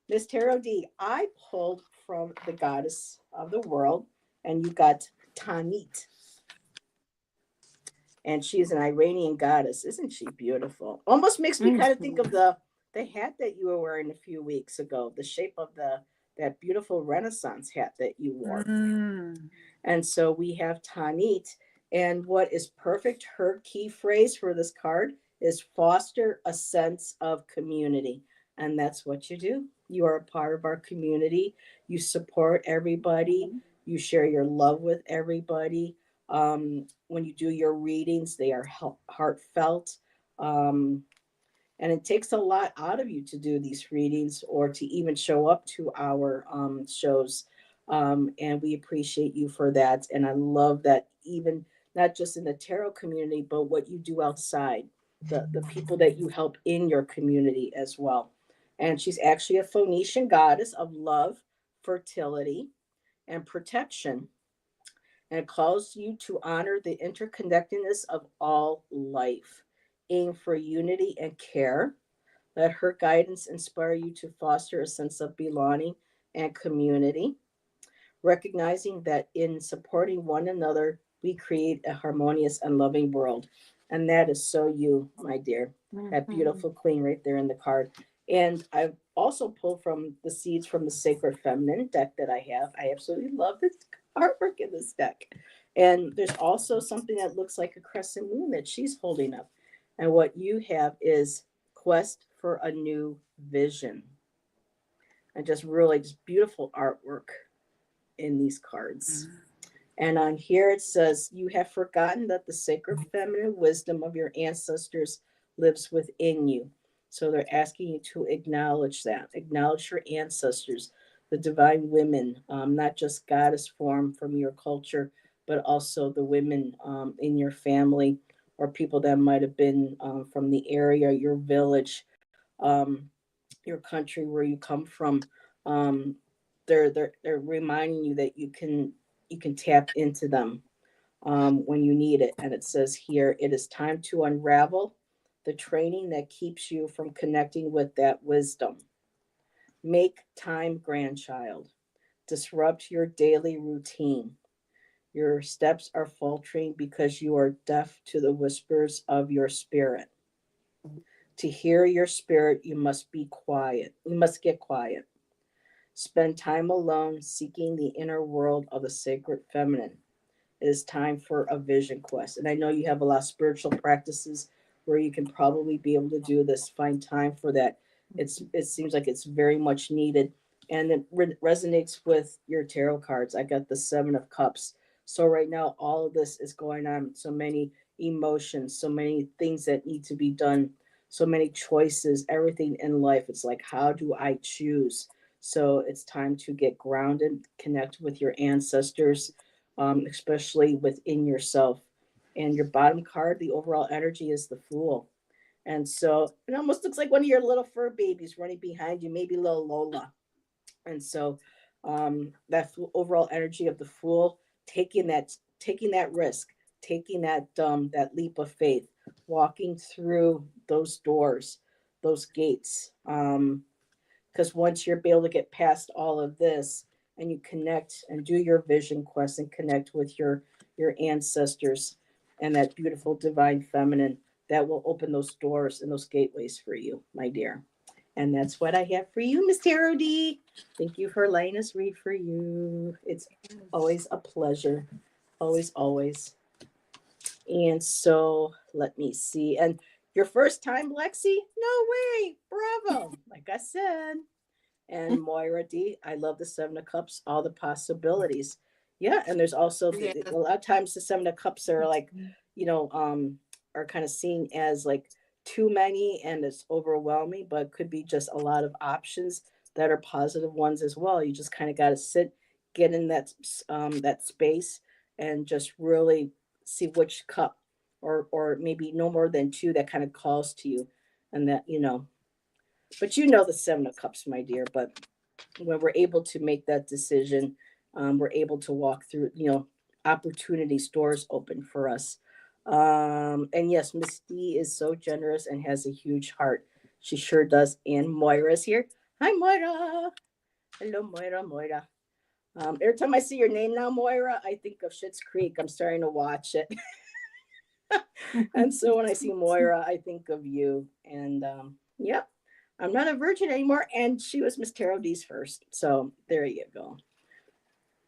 Miss Tarot D, I pulled from the goddess of the world, and you got Tanit. And she's an Iranian goddess. Isn't she beautiful? Almost makes me kind of think of the hat that you were wearing a few weeks ago, the shape of that beautiful Renaissance hat that you wore. And so we have Tanit. And what is perfect, her key phrase for this card is foster a sense of community. And that's what you do. You are a part of our community. You support everybody. You share your love with everybody. When you do your readings, they are heartfelt. Um, and it takes a lot out of you to do these readings or to even show up to our shows. And we appreciate you for that. And I love that, even not just in the tarot community, but what you do outside, the people that you help in your community as well. And she's actually a Phoenician goddess of love, fertility, and protection. And it calls you to honor the interconnectedness of all life. Aim for unity and care. Let her guidance inspire you to foster a sense of belonging and community, recognizing that in supporting one another, we create a harmonious and loving world. And that is so you, my dear. That beautiful queen right there in the card. And I also pulled from the seeds from the Sacred Feminine deck that I have. I absolutely love this artwork in this deck. And there's also something that looks like a crescent moon that she's holding up. And what you have is quest for a new vision. And just really just beautiful artwork in these cards. And on here it says, you have forgotten that the sacred feminine wisdom of your ancestors lives within you. So they're asking you to acknowledge that, acknowledge your ancestors, the divine women, not just goddess form from your culture, but also the women in your family or people that might have been from the area, your village, um, your country where you come from. Um, they're reminding you that you can tap into them when you need it. And it says here, it is time to unravel the training that keeps you from connecting with that wisdom. Make time, grandchild. Disrupt your daily routine. Your steps are faltering because you are deaf to the whispers of your spirit. To hear your spirit, you must be quiet. You must get quiet. Spend time alone seeking the inner world of the sacred feminine. It is time for a vision quest. And I know you have a lot of spiritual practices where you can probably be able to do this. Find time for that. It seems like it's very much needed, and it resonates with your tarot cards. I got the Seven of Cups. So right now, all of this is going on. So many emotions, so many things that need to be done, so many choices. Everything in life. It's like, how do I choose? So it's time to get grounded, connect with your ancestors, especially within yourself. And your bottom card, the overall energy is the Fool. And so it almost looks like one of your little fur babies running behind you, maybe little Lola. And so that overall energy of the Fool, taking that risk, taking that leap of faith, walking through those doors, those gates. Because once you're able to get past all of this and you connect and do your vision quest and connect with your ancestors and that beautiful divine feminine, that will open those doors and those gateways for you, my dear. And that's what I have for you, Miss Tarot D. Thank you for letting us read for you. It's always a pleasure. Always, always. And so let me see. And your first time, Lexi? No way. Bravo. Like I said. And Moira D, I love the Seven of Cups, all the possibilities. Yeah, and there's also a lot of times the Seven of Cups are like, you know, are kind of seen as like too many and it's overwhelming, but could be just a lot of options that are positive ones as well. You just kind of got to sit, get in that space, and just really see which cup, or maybe no more than two, that kind of calls to you, and that but you know the Seven of Cups, my dear. But when we're able to make that decision, we're able to walk through, opportunities, doors open for us. And yes, Miss D is so generous and has a huge heart. She sure does. And Moira's here. Hi, Moira. Hello, Moira, Moira. Every time I see your name now, Moira, I think of Schitt's Creek. I'm starting to watch it. And so when I see Moira, I think of you. And yep, I'm not a virgin anymore. And she was Miss Tarot D's first. So there you go.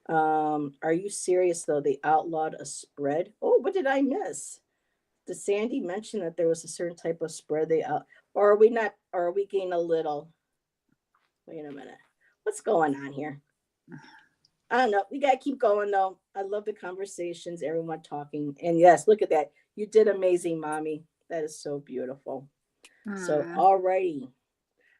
Are you serious though? They outlawed a spread. Oh, what did I miss? Did Sandy mention that there was a certain type of spread or are we not, or are we getting a little, wait a minute. What's going on here? I don't know. We got to keep going though. I love the conversations, everyone talking. And yes, look at that. You did amazing, mommy. That is so beautiful. So, alrighty.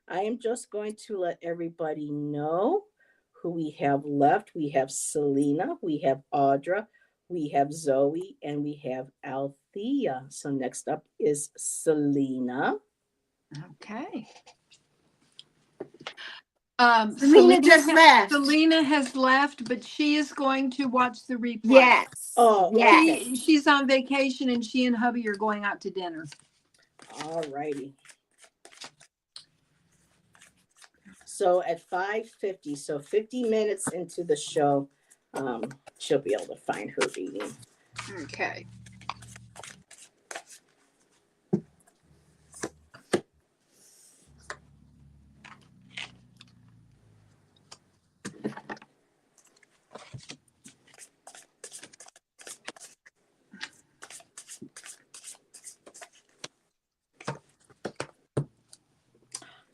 I am just going to let everybody know who we have left. We have Selena, we have Audra, we have Zoe, and we have Althea. So next up is Selena. Okay. Selena just left. Selena has left, but she is going to watch the replay. Yes. Oh, yes. Okay. She's on vacation, and she and hubby are going out to dinner. All righty. So at 5:50, so 50 minutes into the show, she'll be able to find her reading. Okay.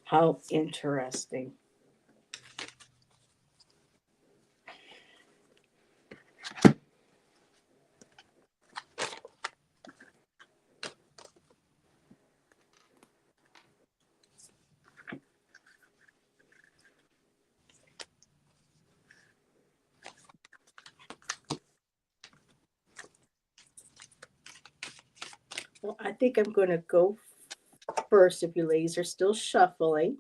How interesting. Well, I think I'm going to go first if you ladies are still shuffling.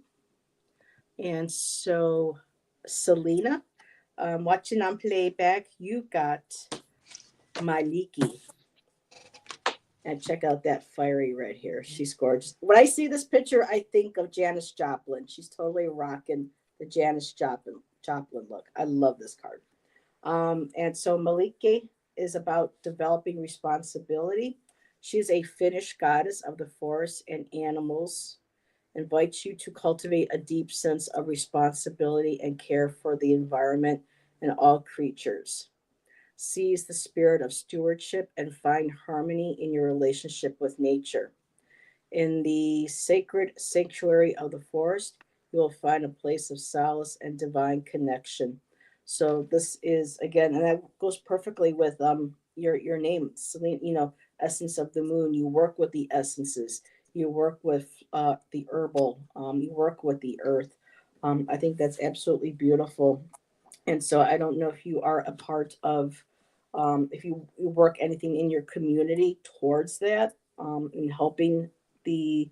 And so, Selena, watching on playback, you got Maliki. And check out that fiery red hair. She's gorgeous. When I see this picture, I think of Janis Joplin. She's totally rocking the Janis Joplin look. I love this card. And so Maliki is about developing responsibility. She's a Finnish goddess of the forest and animals, invites you to cultivate a deep sense of responsibility and care for the environment and all creatures. Seize the spirit of stewardship and find harmony in your relationship with nature. In the sacred sanctuary of the forest, you will find a place of solace and divine connection. So this is again, and that goes perfectly with your name, Celine. Essence of the moon. You work with the essences. You work with the herbal. You work with the earth. I think that's absolutely beautiful. And so I don't know if you are a part of, if you work anything in your community towards that, in helping the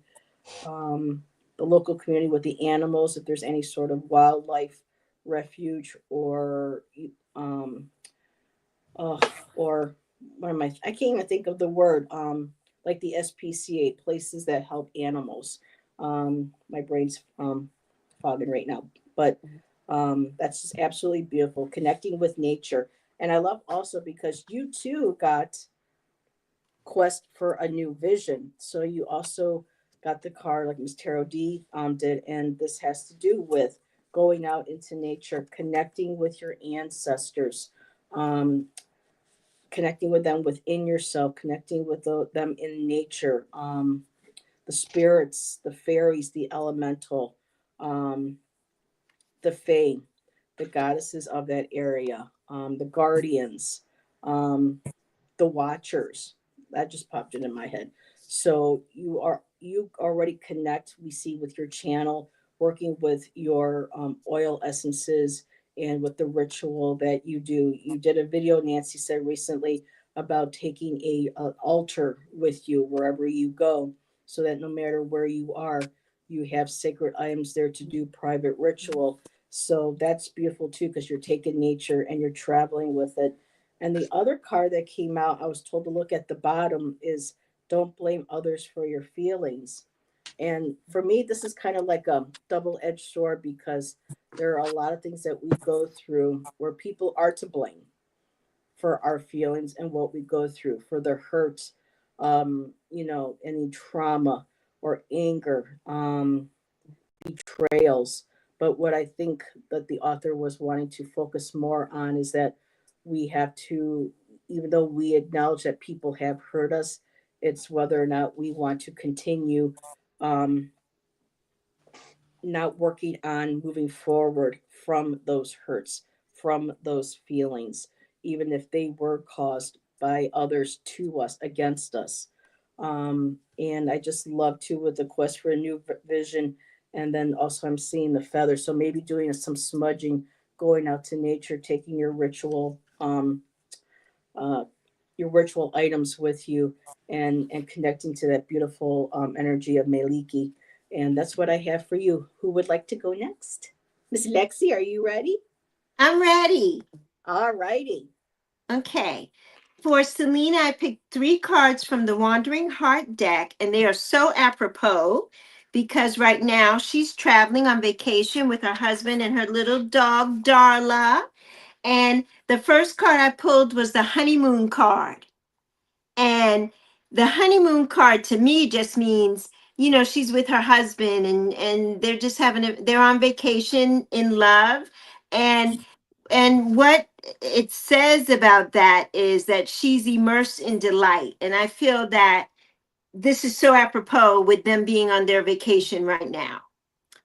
the local community with the animals, if there's any sort of wildlife refuge or um, uh, or what am I can't even think of the word, like the SPCA, places that help animals. My brain's fogging right now, but that's just absolutely beautiful, connecting with nature. And I love also because you too got quest for a new vision. So you also got the card like Miss Tarot D did, and this has to do with going out into nature, connecting with your ancestors, um, connecting with them within yourself, connecting with them in nature, the spirits, the fairies, the elemental, um, the fae, the goddesses of that area, the guardians, um, the watchers. That just popped into my head. So you already connect. We see with your channel, working with your oil essences and with the ritual that you do. You did a video, Nancy said recently, about taking a altar with you wherever you go, so that no matter where you are, you have sacred items there to do private ritual. So that's beautiful too, because you're taking nature and you're traveling with it. And the other card that came out, I was told to look at the bottom, is don't blame others for your feelings. And for me, this is kind of like a double edged sword, because there are a lot of things that we go through where people are to blame for our feelings and what we go through, for the hurt, any trauma or anger, betrayals. But what I think that the author was wanting to focus more on is that we have to, even though we acknowledge that people have hurt us, it's whether or not we want to continue um, not working on moving forward from those hurts, from those feelings, even if they were caused by others to us, against us. And I just love too with the quest for a new vision. And then also I'm seeing the feather. So maybe doing some smudging, going out to nature, taking uh, your ritual items with you, and connecting to that beautiful energy of Meliki. And that's what I have for you. Who would like to go next? Miss Lexi, are you ready? I'm ready. All righty. Okay. For Selena, I picked 3 cards from the Wandering Heart deck, and they are so apropos because right now she's traveling on vacation with her husband and her little dog, Darla. And the first card I pulled was the honeymoon card. And the honeymoon card to me just means, she's with her husband and they're just they're on vacation in love. And what it says about that is that she's immersed in delight. And I feel that this is so apropos with them being on their vacation right now.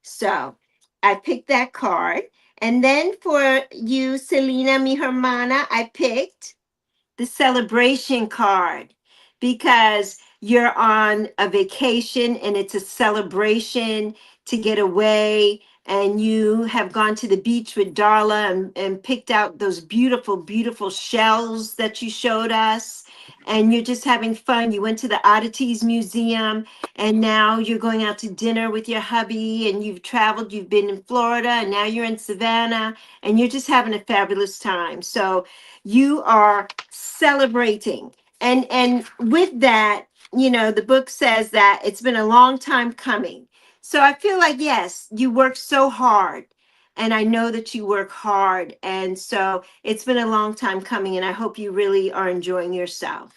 So I picked that card. And then for you, Selena, mi hermana, I picked the celebration card because you're on a vacation and it's a celebration to get away, and you have gone to the beach with Darla and picked out those beautiful, beautiful shells that you showed us. and you're just having fun. You went to the Oddities Museum, and now you're going out to dinner with your hubby, and you've traveled, you've been in Florida, and now you're in Savannah, and you're just having a fabulous time. So you are celebrating. And with that, you know, the book says that it's been a long time coming. So I feel like, yes, you worked so hard. And I know that you work hard. And so it's been a long time coming. And I hope you really are enjoying yourself.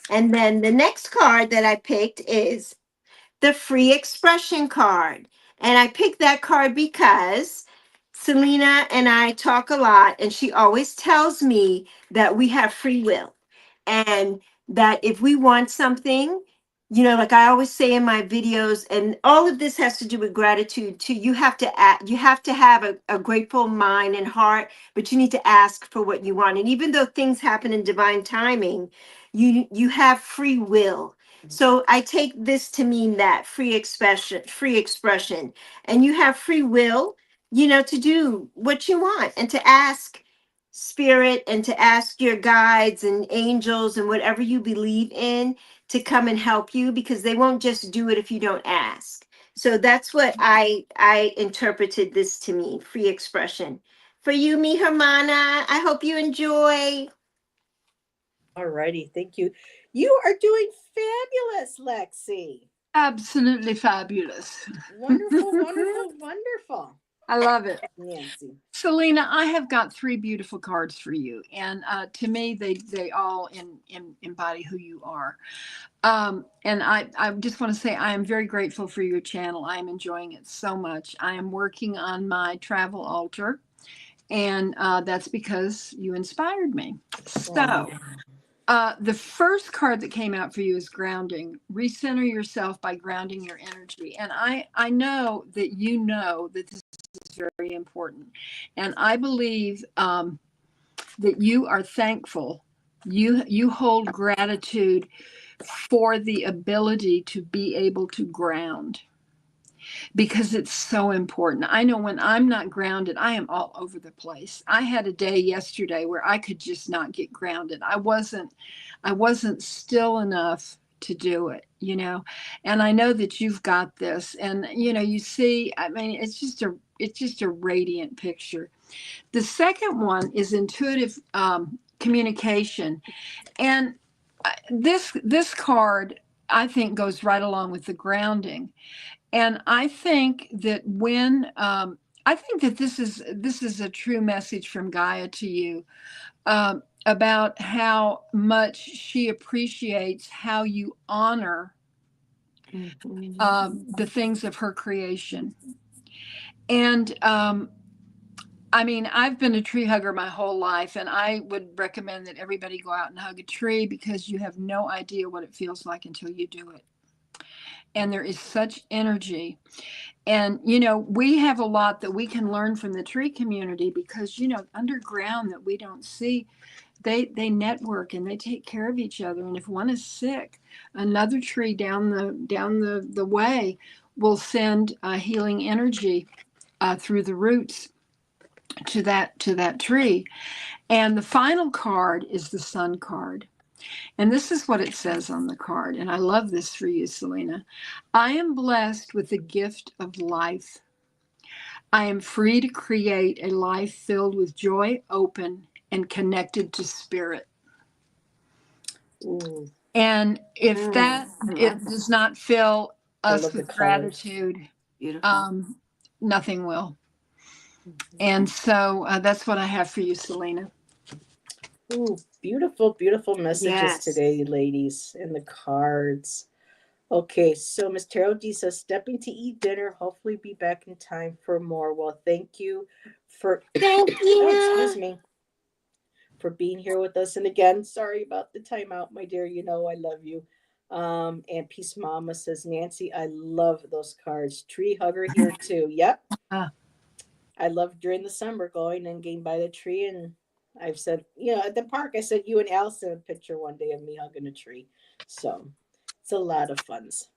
And then the next card that I picked is the free expression card. And I picked that card because Selena and I talk a lot, and she always tells me that we have free will, and that if we want something, you know, like I always say in my videos, and all of this has to do with gratitude too. You have to act, you have to have a grateful mind and heart, but you need to ask for what you want. And even though things happen in divine timing, you have free will. So I take this to mean that free expression, and you have free will, you know, to do what you want and to ask spirit and to ask your guides and angels and whatever you believe in to come and help you, because they won't just do it if you don't ask. So that's what I interpreted this to mean, free expression. For you, mi hermana, I hope you enjoy. All righty. Thank you. You are doing fabulous, Lexi. Absolutely fabulous. Wonderful, wonderful, wonderful. I love it. Nancy. Selena, I have got three beautiful cards for you, and to me, they all embody who you are. And I just want to say I am very grateful for your channel. I am enjoying it so much. I am working on my travel altar, and that's because you inspired me. So. The first card that came out for you is grounding. Recenter yourself by grounding your energy. And I know that you know that this is very important. And I believe that you are thankful. You hold gratitude for the ability to be able to ground, because it's so important. I know when I'm not grounded, I am all over the place. I had a day yesterday where I could just not get grounded. I wasn't still enough to do it, you know. And I know that you've got this, and you know, you see, I mean, it's just a radiant picture. The second one is intuitive communication, and this card I think goes right along with the grounding. And I think that I think that this is a true message from Gaia to you, about how much she appreciates how you honor the things of her creation. And I mean, I've been a tree hugger my whole life, and I would recommend that everybody go out and hug a tree, because you have no idea what it feels like until you do it. And there is such energy. And, you know, we have a lot that we can learn from the tree community, because, you know, underground that we don't see, they network and they take care of each other. And if one is sick, another tree down the way will send healing energy through the roots to that tree. And the final card is the sun card. And this is what it says on the card. And I love this for you, Selena. I am blessed with the gift of life. I am free to create a life filled with joy, open, and connected to spirit. Ooh, And if that it does not fill I us love the with colors. gratitude, Beautiful. nothing will. And so that's what I have for you, Selena. Ooh, beautiful, beautiful messages Yes. today, ladies, and the cards. Okay, so Miss Terrell D says, stepping to eat dinner, hopefully be back in time for more. Well, thank you for Thank excuse you. me, for being here with us. And again, sorry about the timeout, my dear. You know I love you. And Peace Mama says, Nancy, I love those cards. Tree hugger here too. Yep. Ah. I love during the summer going and getting by the tree. And I've said, you know, at the park, I said, you and Allison a picture one day of me hugging a tree. So it's a lot of funs.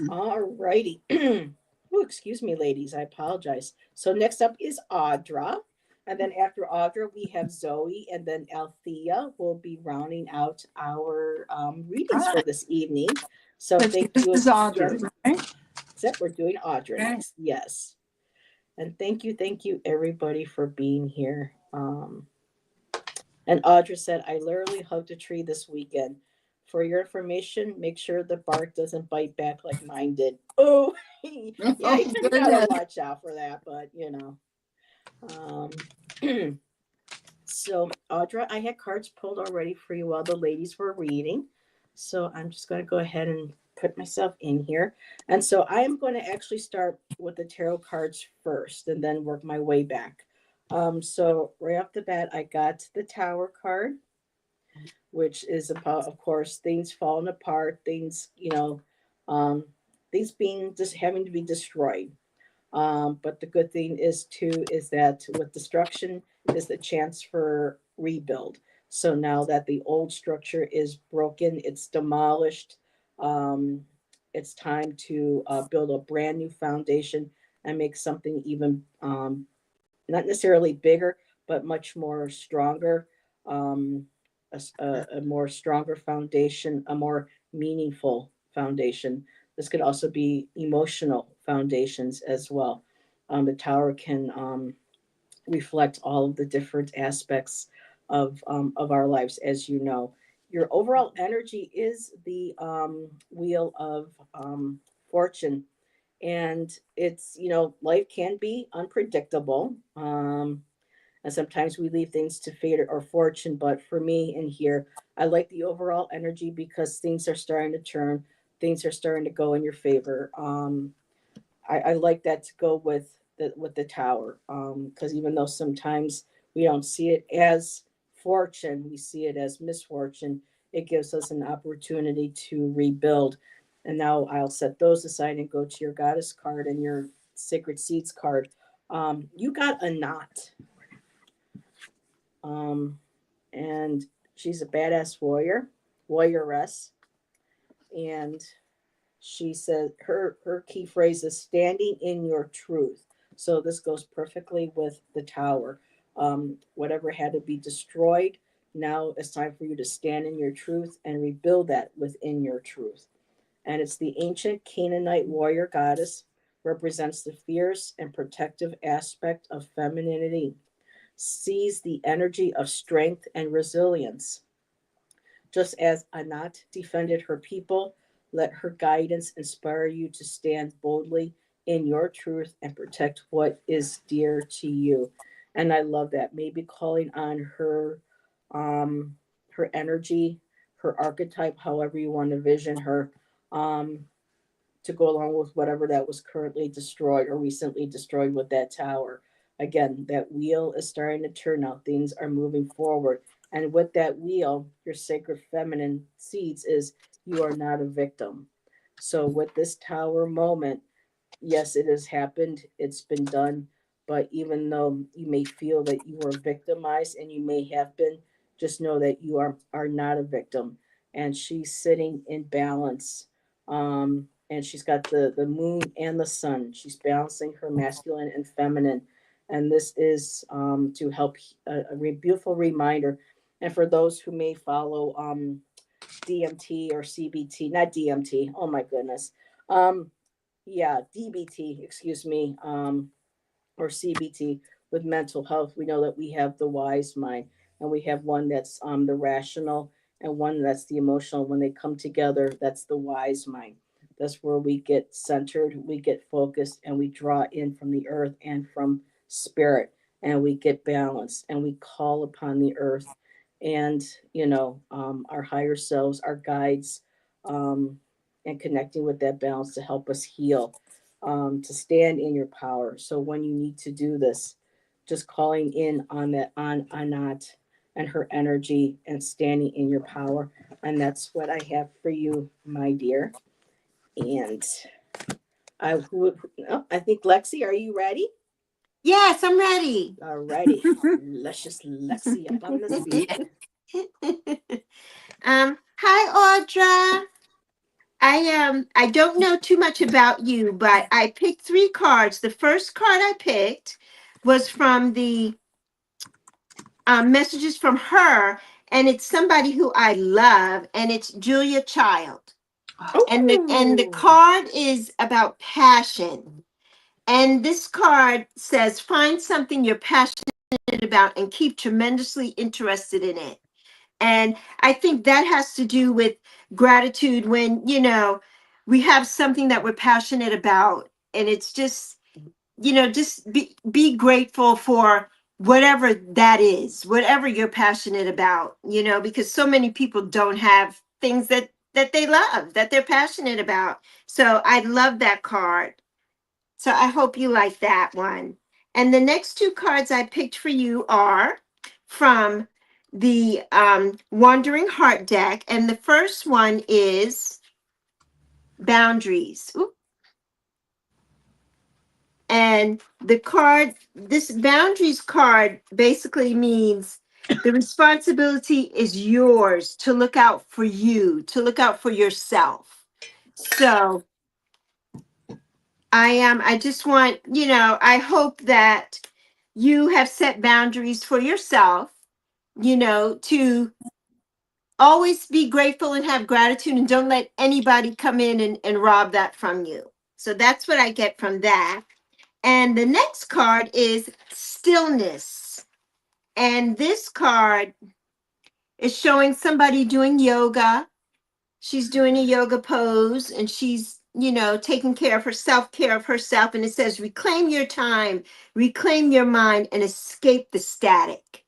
All righty. Oh, excuse me, ladies. I apologize. So next up is Audra. And then after Audra, we have Zoe, and then Althea will be rounding out our readings for this evening. So thank This you is Audra, again. right? Except we're doing Audra Okay. next. Yes. And thank you, everybody, for being here. And Audra said, I literally hugged a tree this weekend. For your information, make sure the bark doesn't bite back like mine did. Oh, yeah, Oh, you gotta goodness. watch out for that, but you know. So, Audra, I had cards pulled already for you while the ladies were reading. So, I'm just going to go ahead and put myself in here. And so, I am going to actually start with the tarot cards first and then work my way back. So, right off the bat, I got the Tower card, which is about, of course, things falling apart, things, things being just having to be destroyed. But the good thing is too is that with destruction is the chance for rebuild. So now that the old structure is broken, it's demolished. Um, it's time to build a brand new foundation and make something even not necessarily bigger, but much more stronger. Um, a more stronger foundation, a more meaningful foundation. This could also be emotional foundations as well. The tower can reflect all of the different aspects of our lives, as you know. Your overall energy is the wheel of fortune, and it's life can be unpredictable, and sometimes we leave things to fate or fortune. But for me in here, I like the overall energy because things are starting to turn, things are starting to go in your favor. I like that to go with the tower, because even though sometimes we don't see it as fortune, we see it as misfortune. It gives us an opportunity to rebuild. And now I'll set those aside and go to your goddess card and your sacred seeds card. You got a knot, um, and she's a badass warrioress, and she said her key phrase is standing in your truth. So this goes perfectly with the tower. Whatever had to be destroyed, now it's time for you to stand in your truth and rebuild that within your truth. And it's the ancient Canaanite warrior goddess, represents the fierce and protective aspect of femininity, sees the energy of strength and resilience. Just as Anat defended her people, let her guidance inspire you to stand boldly in your truth and protect what is dear to you. And I love that. Maybe calling on her energy, her archetype, however you want to vision her, um, to go along with whatever that was currently destroyed or recently destroyed with that tower. Again, that wheel is starting to turn out. Things are moving forward. And with that wheel, your sacred feminine seeds is you are not a victim. So with this tower moment, yes, it has happened, it's been done. But even though you may feel that you were victimized and you may have been, just know that you are not a victim. And she's sitting in balance. And she's got the moon and the sun. She's balancing her masculine and feminine. And this is to help a beautiful reminder. And for those who may follow DMT or CBT, not DMT, oh my goodness. Um, yeah, DBT, excuse me, or CBT with mental health. We know that we have the wise mind, and we have one that's the rational, and one that's the emotional. When they come together, that's the wise mind. That's where we get centered, we get focused, and we draw in from the earth and from spirit, and we get balanced, and we call upon the earth and our higher selves, our guides, um, and connecting with that balance to help us heal, to stand in your power. So when you need to do this, just calling in on that on Anat and her energy and standing in your power. And that's what I have for you, my dear. And I think Lexi, are you ready? Yes, I'm ready. Alrighty. Luscious Lexi up on the scene. Hi Audra. I don't know too much about you, but I picked 3 cards. The first card I picked was from the messages from her, and it's somebody who I love, and it's Julia Child. And the Oh, card is about passion. And this card says, find something you're passionate about and keep tremendously interested in it. And I think that has to do with gratitude when, we have something that we're passionate about. And it's just, just be grateful for whatever that is, whatever you're passionate about, because so many people don't have things that they love, that they're passionate about. So I love that card. So I hope you like that one. And the next two cards I picked for you are from the Wandering Heart deck. And the first one is Boundaries. Oop. And the card, this Boundaries card basically means the responsibility is yours to look out for you, to look out for yourself. So I just want, I hope that you have set boundaries for yourself, to always be grateful and have gratitude and don't let anybody come in and rob that from you. So that's what I get from that. And the next card is Stillness. And this card is showing somebody doing yoga. She's doing a yoga pose and she's, taking care of herself, care of herself. And it says, reclaim your time, reclaim your mind, and escape the static.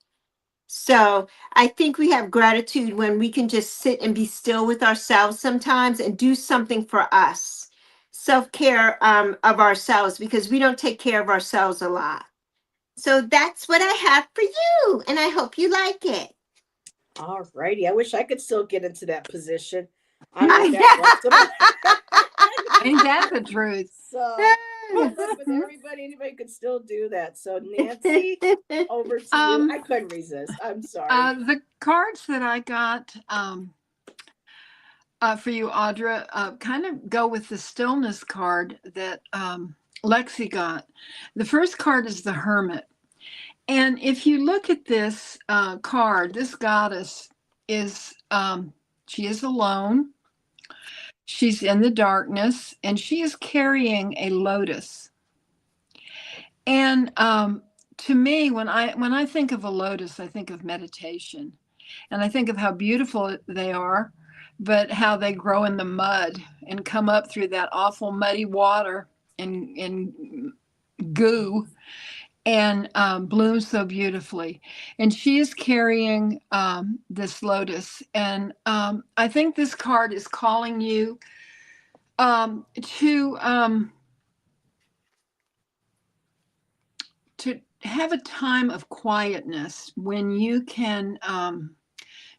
So I think we have gratitude when we can just sit and be still with ourselves sometimes and do something for us. Self-care of ourselves, because we don't take care of ourselves a lot. So that's what I have for you. And I hope you like it. all righty. I wish I could still get into that position. I'm not that flexible. Ain't that the truth? So good luck with everybody. Anybody could still do that. So Nancy, over to you. I couldn't resist. I'm sorry. The cards that I got for you, Audra, kind of go with the stillness card that Lexi got. The first card is the Hermit. And if you look at this card, this goddess is, she is alone. She's in the darkness and she is carrying a lotus. And to me, when I think of a lotus, I think of meditation. And I think of how beautiful they are, but how they grow in the mud and come up through that awful muddy water and goo and bloom so beautifully. And she is carrying this lotus. And I think this card is calling you to have a time of quietness when you can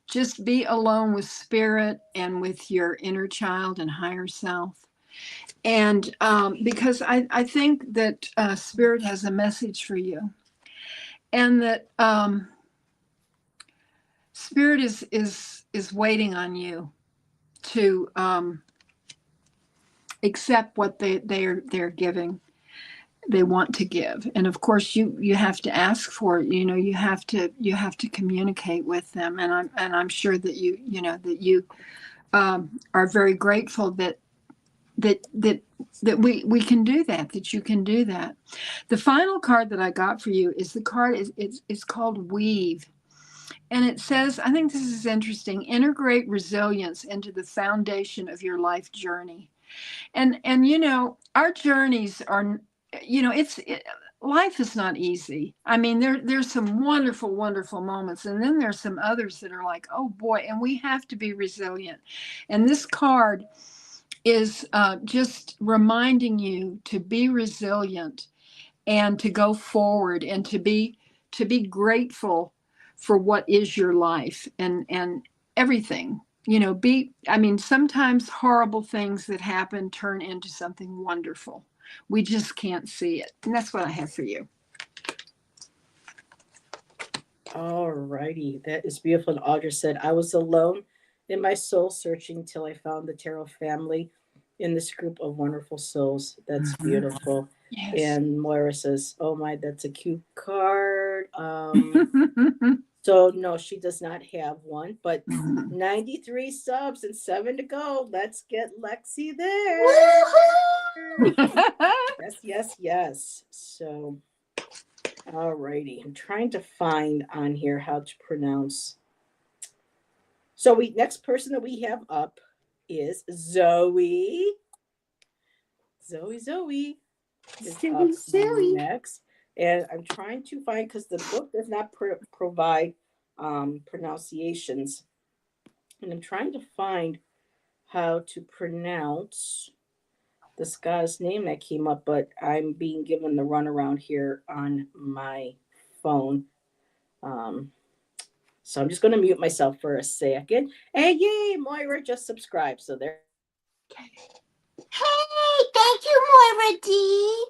just be alone with spirit and with your inner child and higher self. And because I think that spirit has a message for you, and that spirit is waiting on you to accept what they're giving, they want to give. And of course you have to ask for it. You have to communicate with them. And I'm sure that you are very grateful that we can do that you can do that. The final card that I got for you is the card it's called Weave. And it says, I think this is interesting, integrate resilience into the foundation of your life journey. And our journeys are, life is not easy. I mean, there's some wonderful, wonderful moments. And then there's some others that are like, oh boy, and we have to be resilient. And this card is just reminding you to be resilient and to go forward and to be grateful for what is your life and everything. Sometimes horrible things that happen turn into something wonderful. We just can't see it. And that's what I have for you. All righty. That is beautiful. And Audra said, I was alone in my soul searching till I found the Tarot family in this group of wonderful souls. That's beautiful. Yes. And Moira says, oh my, that's a cute card. So no, she does not have one, but 93 subs and 7 to go. Let's get Lexi there. Woohoo! Yes, yes, yes. So, all righty. I'm trying to find on here how to pronounce. So we next person that we have up is Zoe. Zoe is up Silly, silly. next. And I'm trying to find because the book does not provide pronunciations. And I'm trying to find how to pronounce this guy's name that came up, but I'm being given the runaround here on my phone. Um, so I'm just going to mute myself for a second. And yay, Moira just subscribed. So there. Hey, thank you, Moira D.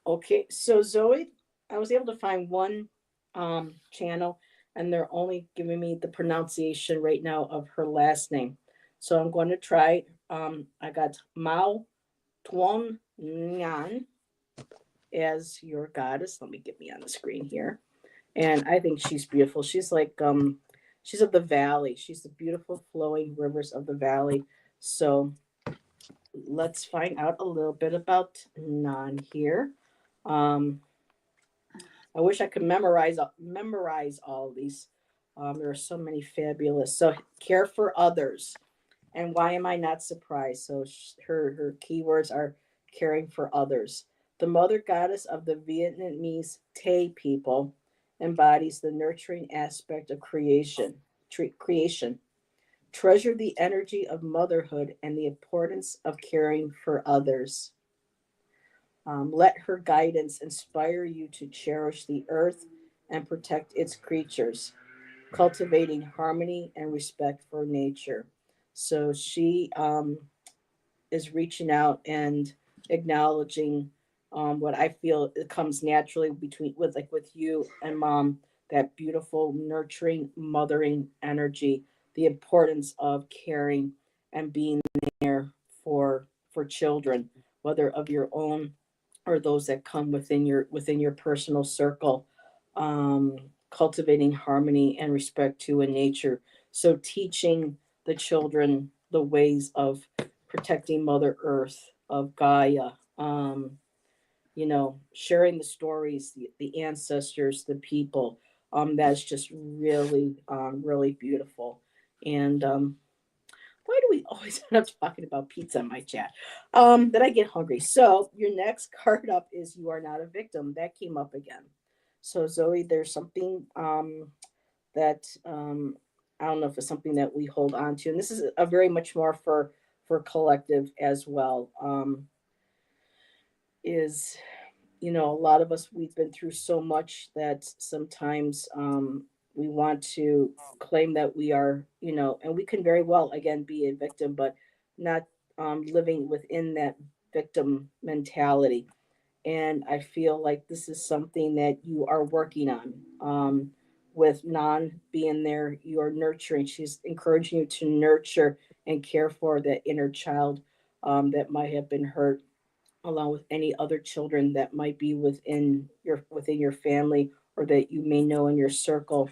Okay, so Zoe, I was able to find one channel, and they're only giving me the pronunciation right now of her last name. So I'm going to try. I got Mao Tuan Ngan as your goddess. Let me get me on the screen here. And I think she's beautiful. She's of the valley. She's the beautiful flowing rivers of the valley. So let's find out a little bit about Nan here. Um, I wish I could memorize all these. There are so many fabulous. So care for others, and why am I not surprised? So her keywords are caring for others. The mother goddess of the Vietnamese Tay people embodies the nurturing aspect of creation. Treasure the energy of motherhood and the importance of caring for others. Let her guidance inspire you to cherish the earth and protect its creatures, cultivating harmony and respect for nature. So she is reaching out and acknowledging what I feel it comes naturally between with you and mom, that beautiful nurturing mothering energy, the importance of caring and being there for children, whether of your own or those that come within your personal circle. Cultivating harmony and respect to in nature. So teaching the children the ways of protecting Mother Earth, of Gaia, sharing the stories, the ancestors, the people. That's just really, really beautiful. And why do we always end up talking about pizza in my chat? That I get hungry. So your next card up is You Are Not a Victim. That came up again. So Zoe, there's something that I don't know if it's something that we hold on to, and this is a very much more for collective as well. Is a lot of us, we've been through so much that sometimes we want to claim that we are, and we can very well again be a victim, but not living within that victim mentality. And I feel like this is something that you are working on. With Non being there, you are nurturing. She's encouraging you to nurture and care for that inner child that might have been hurt, along with any other children that might be within your family or that you may know in your circle.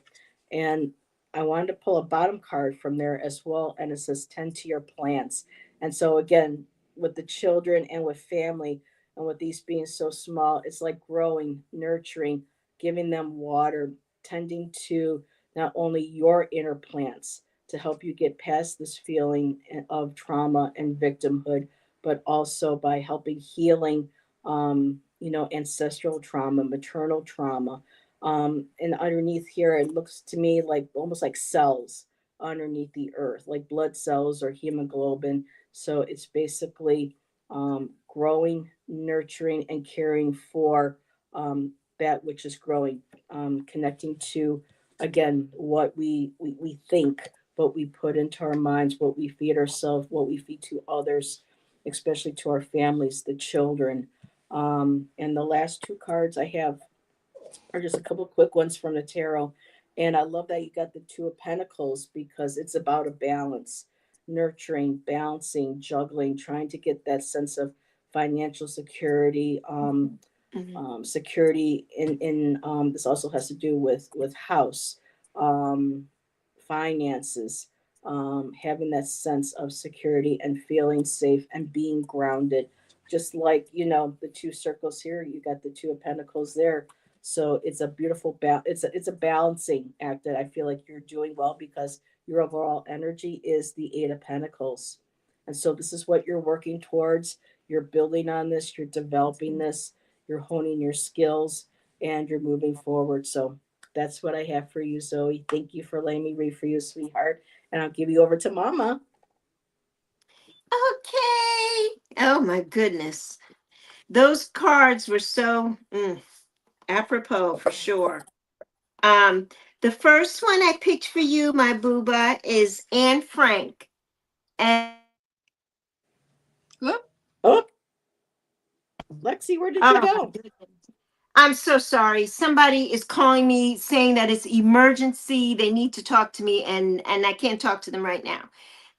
And I wanted to pull a bottom card from there as well, and it says tend to your plants. And so again, with the children and with family, and with these being so small, it's like growing, nurturing, giving them water, tending to not only your inner plants, to help you get past this feeling of trauma and victimhood, but also by helping healing, ancestral trauma, maternal trauma. And underneath here, it looks to me like almost like cells underneath the earth, like blood cells or hemoglobin. So it's basically growing, nurturing, and caring for that which is growing, connecting to, again, what we think, what we put into our minds, what we feed ourselves, what we feed to others, especially to our families, the children. And the last two cards I have are just a couple quick ones from the tarot. And I love that you got the Two of Pentacles because it's about a balance, nurturing, balancing, juggling, trying to get that sense of financial security, Mhm. security in this also has to do with house, um, finances, having that sense of security and feeling safe and being grounded. Just like the two circles here, you got the Two of Pentacles there. So it's a beautiful it's a balancing act that I feel like you're doing well because your overall energy is the Eight of Pentacles. And so this is what you're working towards. You're building on this, you're developing this, you're honing your skills, and you're moving forward. So that's what I have for you, Zoe. Thank you for letting me read for you, sweetheart. And I'll give you over to Mama. Okay. Oh my goodness. Those cards were so apropos for sure. Um, the first one I picked for you, my booba, is Anne Frank. And Whoop. Oh, Lexi, where did you oh my go? goodness. I'm so sorry. Somebody is calling me saying that it's emergency. They need to talk to me, and I can't talk to them right now.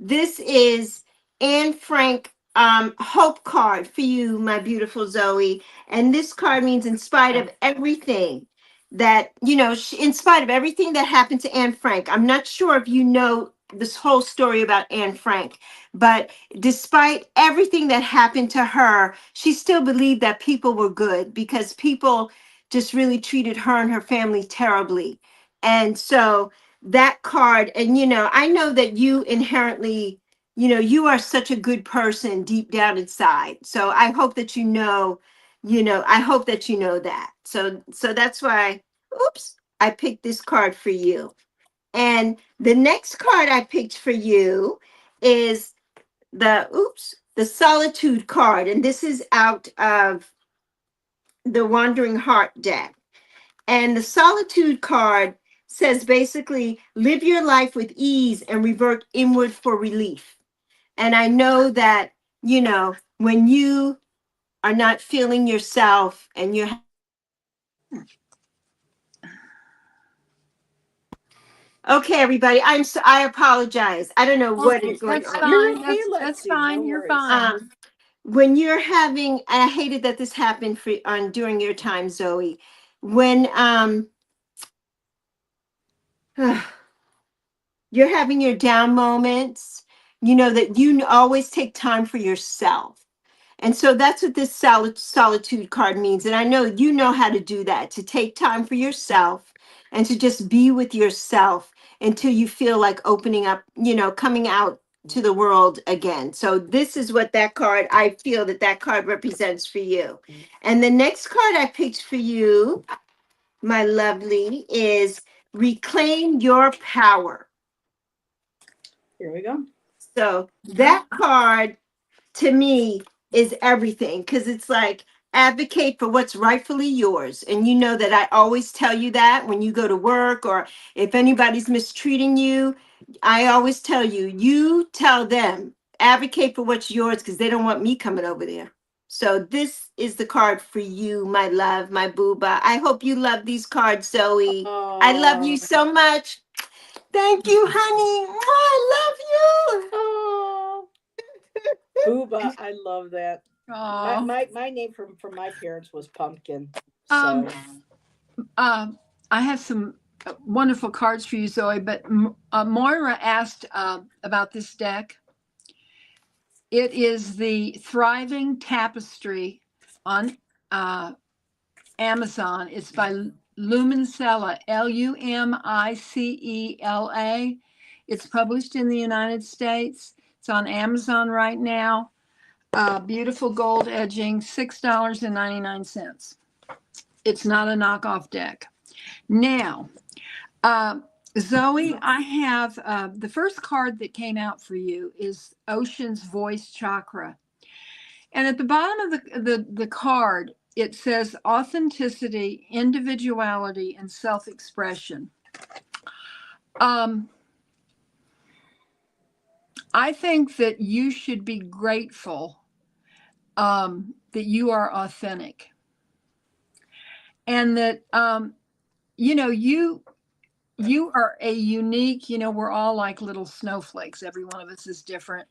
This is Anne Frank hope card for you, my beautiful Zoe. And this card means in spite of everything that, in spite of everything that happened to Anne Frank, I'm not sure if you know this whole story about Anne Frank, but despite everything that happened to her, she still believed that people were good because people just really treated her and her family terribly. And so that card, and I know that you inherently, you are such a good person deep down inside. So I hope that I hope that you know that. So that's why, oops, I picked this card for you. And the next card I picked for you is the solitude card. And this is out of the Wandering Heart deck. And the solitude card says basically live your life with ease and revert inward for relief. And I know that, when you are not feeling yourself and you're okay, everybody. I apologize. I don't know what Okay, is going that's on. You're fine. okay, That's Lexi. No fine. You're worries. fine. When you're having, I hated that this happened during your time, Zoe. When you're having your down moments, that you always take time for yourself. And so that's what this solitude card means. And I know you know how to do that, to take time for yourself and to just be with yourself until you feel like opening up, coming out to the world again. So this is what that card, I feel that card represents for you. And the next card I picked for you, my lovely, is Reclaim Your Power. Here we go. So that card to me is everything because it's like advocate for what's rightfully yours. And you know that I always tell you that when you go to work or if anybody's mistreating you, I always tell you, you tell them, advocate for what's yours because they don't want me coming over there. So this is the card for you, my love, my booba. I hope you love these cards, Zoe. I love you Oh, so much. Thank you, honey. I love you. oh, Booba, I love that. My Oh, my my name from my parents was Pumpkin. um, So I have some wonderful cards for you, Zoe. But Moira asked about this deck. It is the Thriving Tapestry on Amazon. It's by Lumicella, Lumicela. It's published in the United States. It's on Amazon right now. Beautiful gold edging, $6.99. It's not a knockoff deck. Now, Zoe, I have the first card that came out for you is Ocean's Voice Chakra. And at the bottom of the card, it says authenticity, individuality, and self-expression. I think that you should be grateful that you are authentic. And that, you are a unique, we're all like little snowflakes. Every one of us is different,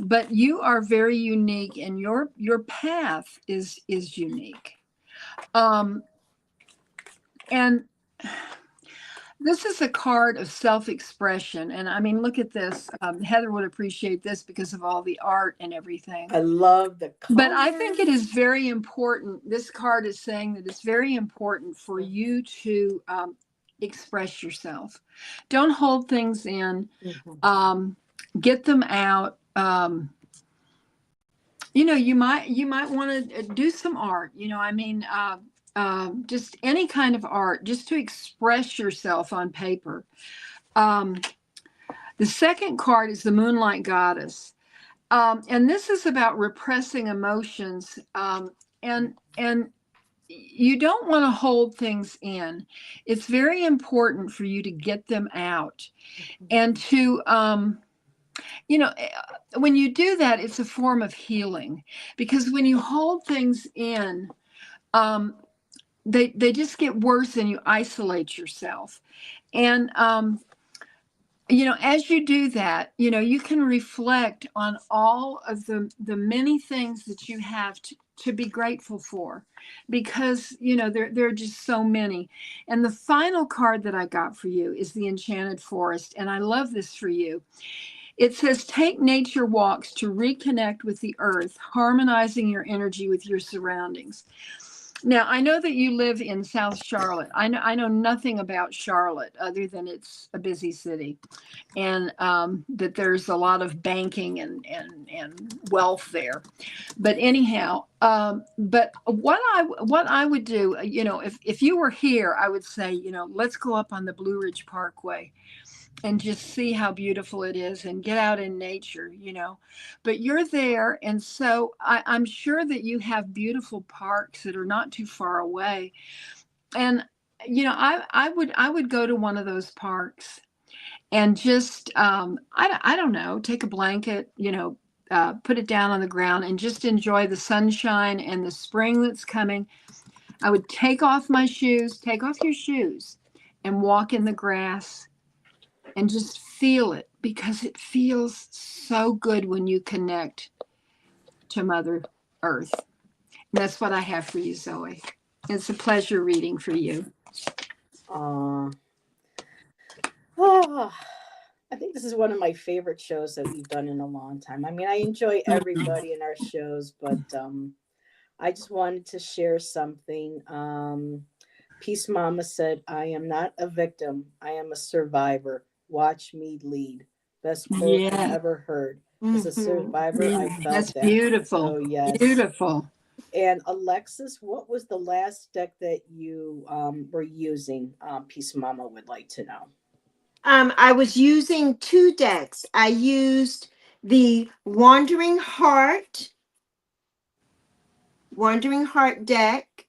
but you are very unique, and your path is unique. And this is a card of self-expression. And I mean, look at this. Heather would appreciate this because of all the art and everything. I love the color. But I think it is very important. This card is saying that it's very important for you to express yourself. Don't hold things in. Get them out. You might want to do some art. Just any kind of art, just to express yourself on paper. The second card is the Moonlight Goddess. And this is about repressing emotions. And you don't want to hold things in. It's very important for you to get them out. And to, when you do that, it's a form of healing. Because when you hold things in, they just get worse and you isolate yourself. And, as you do that, you can reflect on all of the many things that you have to be grateful for, because, there are just so many. And the final card that I got for you is the Enchanted Forest. And I love this for you. It says, take nature walks to reconnect with the earth, harmonizing your energy with your surroundings. Now, I know that you live in South Charlotte. I know nothing about Charlotte other than it's a busy city, and that there's a lot of banking and wealth there. But anyhow, but what I would do, if you were here, I would say, let's go up on the Blue Ridge Parkway and just see how beautiful it is and get out in nature, but you're there. And so I'm sure that you have beautiful parks that are not too far away. And, I would go to one of those parks and just, I don't know, take a blanket, put it down on the ground and just enjoy the sunshine and the spring that's coming. I would take off your shoes and walk in the grass and just feel it, because it feels so good when you connect to Mother Earth. And that's what I have for you, Zoe. It's a pleasure reading for you. I think this is one of my favorite shows that we've done in a long time. I mean, I enjoy everybody in our shows, but I just wanted to share something. Peace Mama said, I am not a victim. I am a survivor. Watch me lead. Best quote I've ever heard. As a survivor, I felt That's that. beautiful. So, yes. Beautiful. And Alexis, what was the last deck that you were using? Peace Mama would like to know. I was using 2 decks. I used the Wandering Heart deck,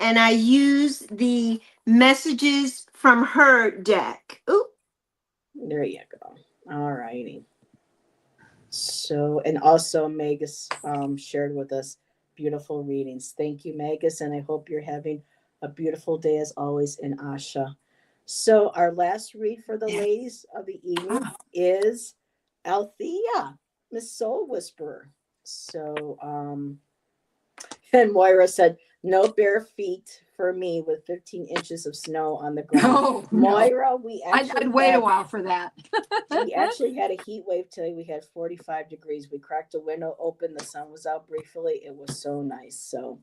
and I used the Messages from Her deck. Ooh. There you go. All righty. So, and also Magus shared with us beautiful readings. Thank you, Magus, and I hope you're having a beautiful day as always in Asha. So our last read for the ladies of the evening is Althea, Miss Soul Whisperer. So, and Moira said, no bare feet for me with 15 inches of snow on the ground. No, Moira, we actually I'd wait a while for that. we actually had a heat wave today. We had 45 degrees. We cracked a window open. The sun was out briefly. It was so nice. So,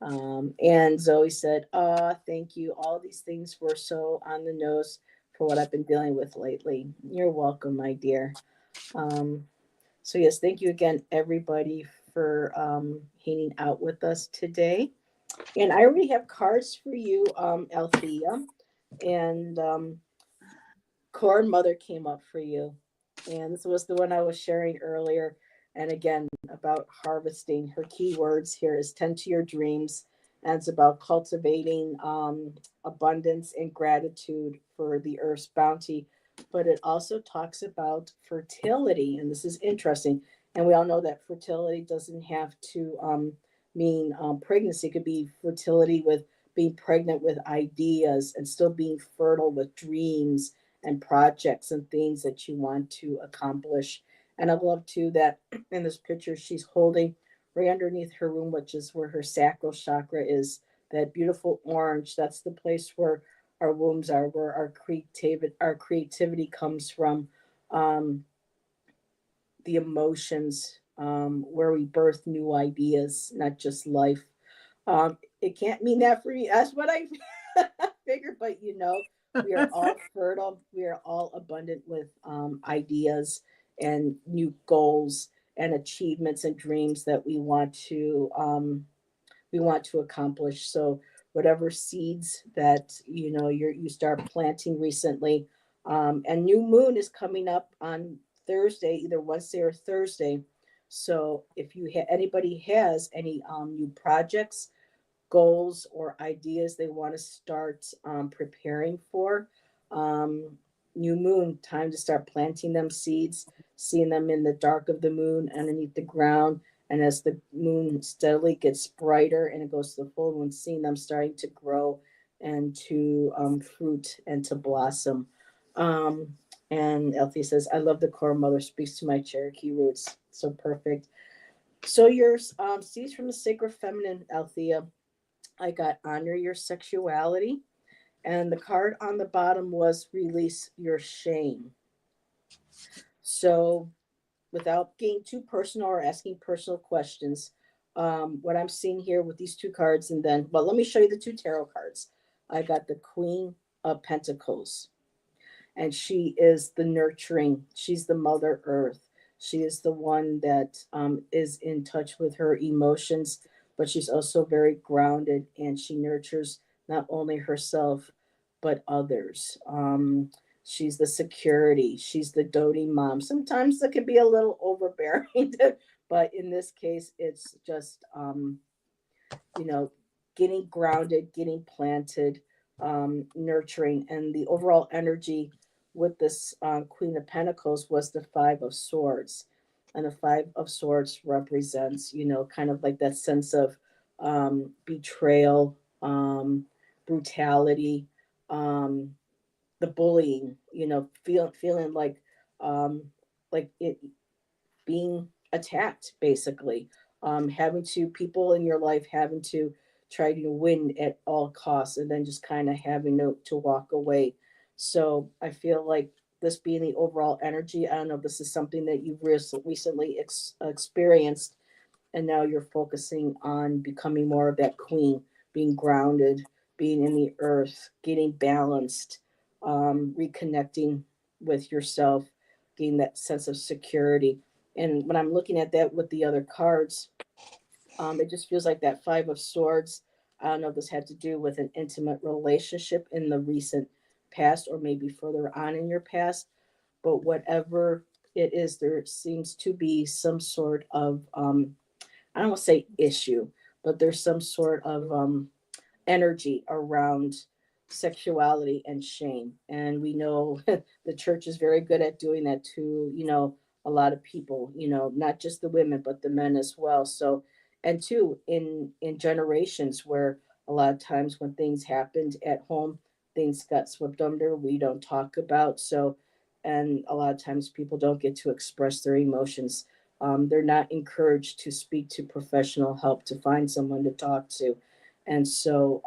and Zoe said, thank you. All these things were so on the nose for what I've been dealing with lately. You're welcome, my dear. Um, so yes, thank you again, everybody, for hanging out with us today. And I already have cards for you, Althea. And Corn Mother came up for you. And this was the one I was sharing earlier. And again, about harvesting. Her key words here is tend to your dreams. And it's about cultivating abundance and gratitude for the earth's bounty. But it also talks about fertility. And this is interesting. And we all know that fertility doesn't have to mean pregnancy. It could be fertility with being pregnant with ideas and still being fertile with dreams and projects and things that you want to accomplish. And I love too that in this picture she's holding right underneath her womb, which is where her sacral chakra is, that beautiful orange. That's the place where our wombs are, where our creativity comes from, um, the emotions, where we birth new ideas, not just life. It can't mean that for you. That's what I figured, but we are all fertile. We are all abundant with ideas and new goals and achievements and dreams that we want to accomplish. So whatever seeds that you start planting recently, and new moon is coming up on Thursday, either Wednesday or Thursday. So if anybody has any new projects, goals, or ideas they want to start preparing for, um, new moon, time to start planting them seeds, seeing them in the dark of the moon underneath the ground. And as the moon steadily gets brighter and it goes to the full moon, seeing them starting to grow and to fruit and to blossom. Um, and Althea says, I love the core mother speaks to my Cherokee roots. So perfect. So your seeds from the sacred feminine, Althea, I got honor your sexuality. And the card on the bottom was release your shame. So, without getting too personal or asking personal questions, what I'm seeing here with these two cards, and then, well, let me show you the two tarot cards. I got the Queen of Pentacles, and she is the nurturing. She's the Mother Earth. She is the one that is in touch with her emotions, but she's also very grounded, and she nurtures not only herself but others. She's the security. She's the doting mom. Sometimes it can be a little overbearing, but in this case, it's just you know, getting grounded, getting planted, nurturing, and the overall energy with this Queen of Pentacles was the Five of Swords, and the Five of Swords represents, kind of like that sense of betrayal, brutality, um, the bullying, feeling like it being attacked, basically, having to people in your life having to try to win at all costs, and then just kind of having to walk away. So I feel like this being the overall energy, I don't know if this is something that you've recently experienced, and now you're focusing on becoming more of that queen, being grounded, being in the earth, getting balanced, reconnecting with yourself, getting that sense of security. And when I'm looking at that with the other cards, it just feels like that Five of Swords. I don't know if this had to do with an intimate relationship in the recent past or maybe further on in your past, but whatever it is, there seems to be some sort of I don't want to say issue, but there's some sort of energy around sexuality and shame. And we know the church is very good at doing that to, a lot of people, not just the women, but the men as well. So, and two, in generations where a lot of times when things happened at home, things got swept under, we don't talk about. So, and a lot of times people don't get to express their emotions. They're not encouraged to speak to professional help, to find someone to talk to. And so,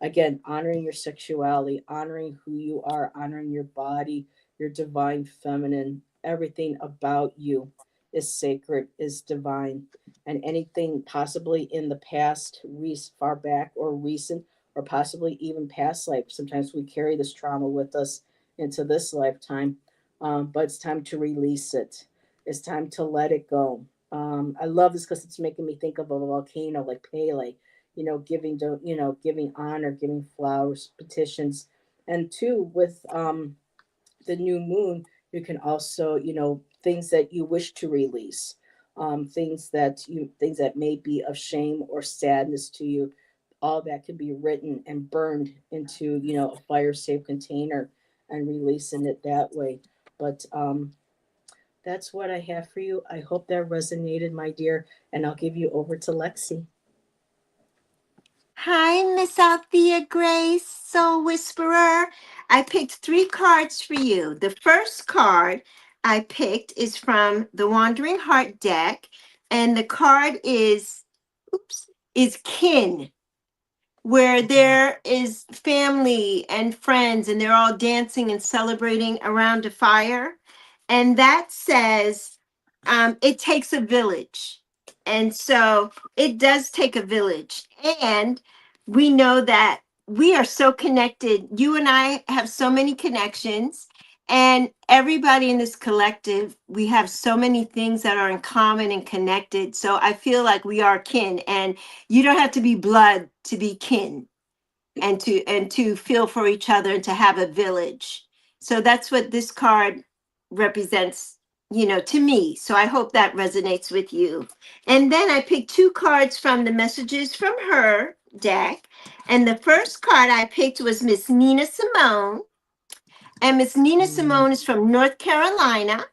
again, honoring your sexuality, honoring who you are, honoring your body, your divine feminine, everything about you is sacred, is divine. And anything possibly in the past, far back or recent, or possibly even past life, sometimes we carry this trauma with us into this lifetime. But it's time to release it. It's time to let it go. I love this because it's making me think of a volcano like Pele, giving honor, giving flowers, petitions. And two, with the new moon, you can also, things that you wish to release, things that may be of shame or sadness to you, all that can be written and burned into, a fire safe container and releasing it that way. But that's what I have for you. I hope that resonated, my dear, and I'll give you over to Lexi. Hi, Miss Althea Grace, Soul Whisperer. I picked 3 cards for you. The first card I picked is from the Wandering Heart deck, and the card is kin, where there is family and friends, and they're all dancing and celebrating around a fire. And that says it takes a village. And so it does take a village. And we know that we are so connected. You and I have so many connections. And everybody in this collective, we have so many things that are in common and connected. So I feel like we are kin. And you don't have to be blood to be kin, and to feel for each other and to have a village. So that's what this card represents, to me. So I hope that resonates with you. And then I picked 2 cards from the Messages from Her deck. And the first card I picked was Miss Nina Simone. And Miss Nina Simone is from North Carolina.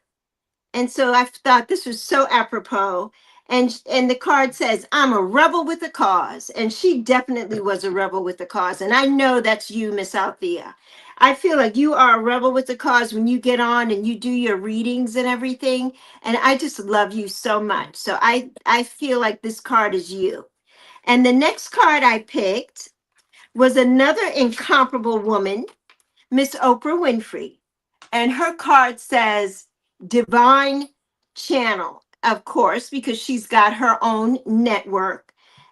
And so I thought this was so apropos. And the card says, I'm a rebel with a cause. And she definitely was a rebel with a cause. And I know that's you, Miss Althea. I feel like you are a rebel with a cause when you get on and you do your readings and everything. And I just love you so much. So I feel like this card is you. And the next card I picked was another incomparable woman, Miss Oprah Winfrey. And her card says Divine Channel, of course, because she's got her own network.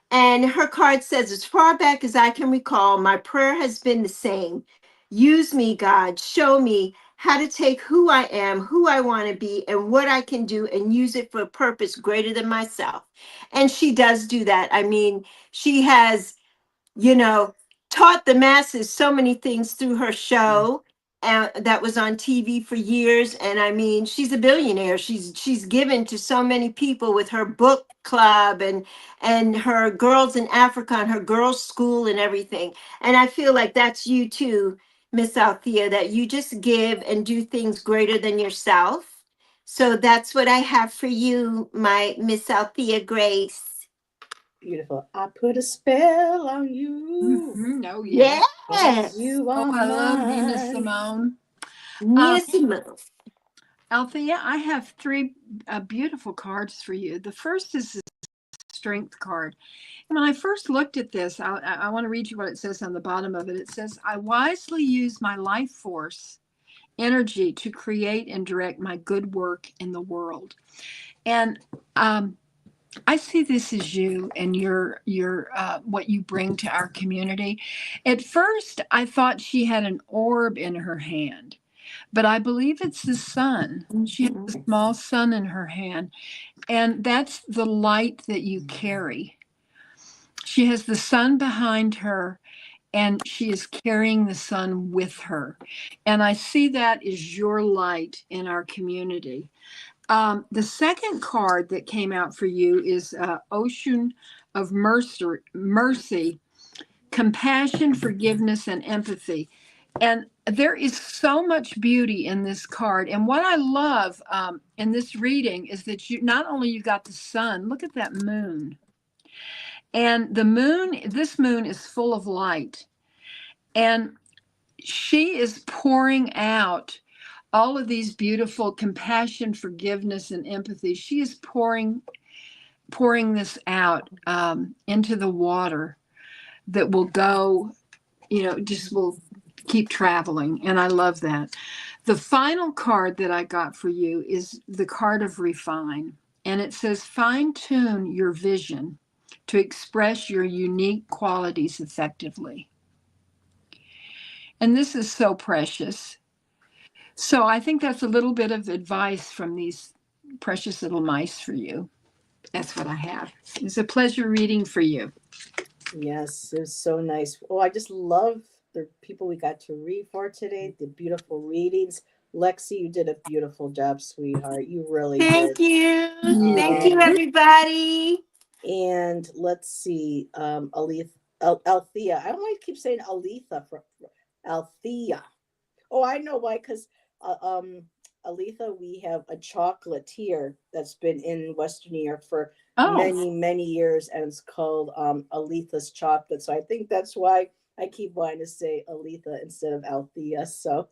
And her card says, as far back as I can recall, my prayer has been the same. Use me, God. Show me how to take who I am, who I want to be, and what I can do, and use it for a purpose greater than myself. And she does do that. I mean, she has, you know, taught the masses so many things through her show that was on TV for years. And I mean, she's a billionaire. She's given to so many people with her book club and her Girls in Africa and her girls' school and everything. And I feel like that's you too, Miss Althea, that you just give and do things greater than yourself. So that's what I have for you, my Miss Althea Grace. Beautiful. I put a spell on you. Oh, yeah. Yes. You Oh, are I love Nina mine. Simone. Nina Simone. Althea, I have 3 beautiful cards for you. The first is the Strength card. And when I first looked at this, I want to read you what it says on the bottom of it. It says, I wisely use my life force energy to create and direct my good work in the world. And I see this as you and your what you bring to our community. At first, I thought she had an orb in her hand, but I believe it's the sun. She has a small sun in her hand, and that's the light that you carry. She has the sun behind her, and she is carrying the sun with her. And I see that as your light in our community. The second card that came out for you is Ocean of Mercy, Compassion, Forgiveness, and Empathy. And there is so much beauty in this card. And what I love in this reading is that you not only you got the sun, look at that moon. And this moon is full of light. And she is pouring out all of these beautiful compassion, forgiveness, and empathy. She is pouring this out into the water that will go, just will keep traveling. And I love that. The final card that I got for you is the card of Refine. And it says, fine tune your vision to express your unique qualities effectively. And this is so precious So I think that's a little bit of advice from these precious little mice for you. That's what I have. It's a pleasure reading for you. Yes, it was so nice. Oh, I just love the people we got to read for today, the beautiful readings. Lexi, you did a beautiful job, sweetheart. You really Thank did. you. Thank you, Um, everybody. and let's see, Althea. I don't want to keep saying Aletha for Althea. Oh, I know why, because Aletha, we have a chocolatier that's been in Western New York for Oh, many years, and it's called Aletha's Chocolate. So I think that's why I keep wanting to say Aletha instead of Althea. So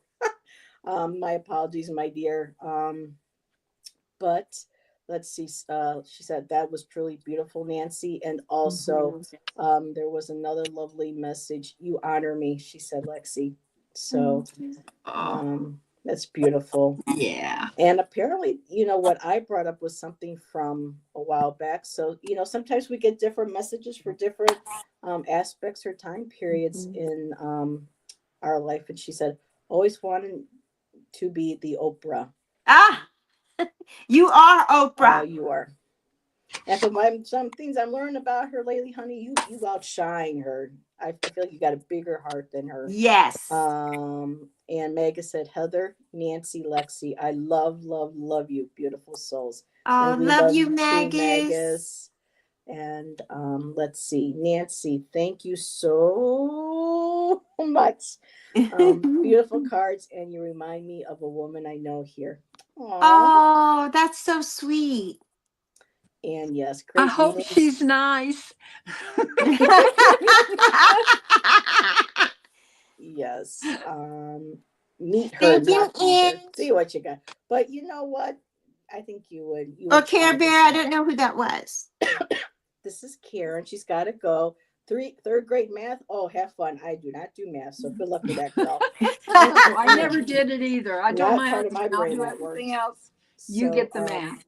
my apologies, my dear. But let's see. She said that was truly beautiful, Nancy, and also there was another lovely message. You honor me, she said, Lexi. So oh, that's beautiful. yeah. And apparently, what I brought up was something from a while back. So, sometimes we get different messages for different aspects or time periods in our life. And she said, always wanted to be the Oprah. Ah, you are Oh, Oprah. you are. And from some things I'm learning about her lately, honey, you outshine her. I feel like you got a bigger heart than her. Yes. And Mega said, Heather, Nancy, Lexi, I love, love, love you, beautiful souls. Oh, And we love love you, you too, Magus. Magus. And let's see, Nancy, thank you so much. Beautiful cards, and you remind me of a woman I know here. Aww. Oh, that's so sweet. And yes, I great hope readings. she's nice. Yes. Meet her, Thank you, not beat her. Ange. See what you got. But you know what? I think you would. You Oh, would Care find Bear, this I out. don't know who that was. This is Karen. She's got to go. Third grade math. Oh, have fun. I do not do math, so good luck with that, girl. No, I never did it either. I told Not my part of my husband, I'll brain do that works. everything else. You So, get the math.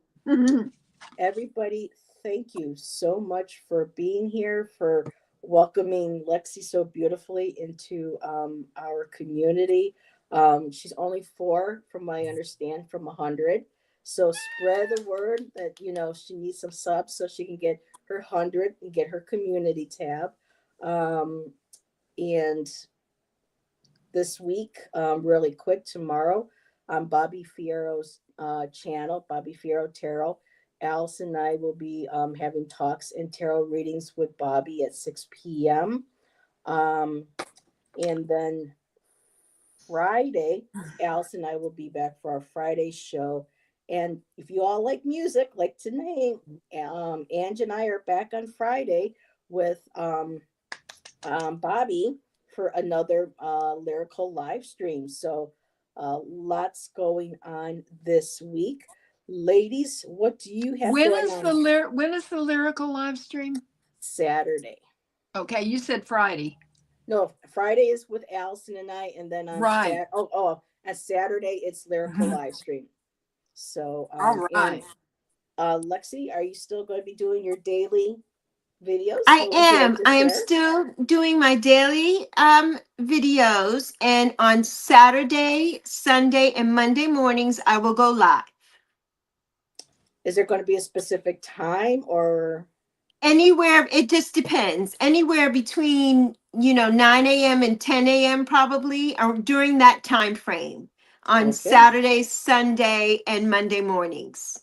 everybody, thank you so much for being here, for welcoming Lexi so beautifully into our community. She's only 4, from what I understand, from 100. So spread the word that she needs some subs so she can get her 100 and get her community tab. And this week, really quick, tomorrow on Bobby Fierro's channel, Bobby Fierro Tarot. Allison and I will be having talks and tarot readings with Bobby at 6 p.m. And then Friday, Allison and I will be back for our Friday show. And if you all like music, like tonight, Ange and I are back on Friday with Bobby for another lyrical live stream. So lots going on this week. Ladies, what do you have When going is on when is the lyrical live stream? Saturday? Okay, you said Friday. No, Friday is with Allison and I, and then on Right. on Saturday it's lyrical live stream. So All right. and Lexi, are you still going to be doing your daily videos? I What would you like am. to I am share? still doing my daily videos, and on Saturday, Sunday, and Monday mornings, I will go live. Is there going to be a specific time or? Anywhere, it just depends. Anywhere between 9 a.m. and 10 a.m. probably, or during that time frame on Okay, Saturday, Sunday, and Monday mornings.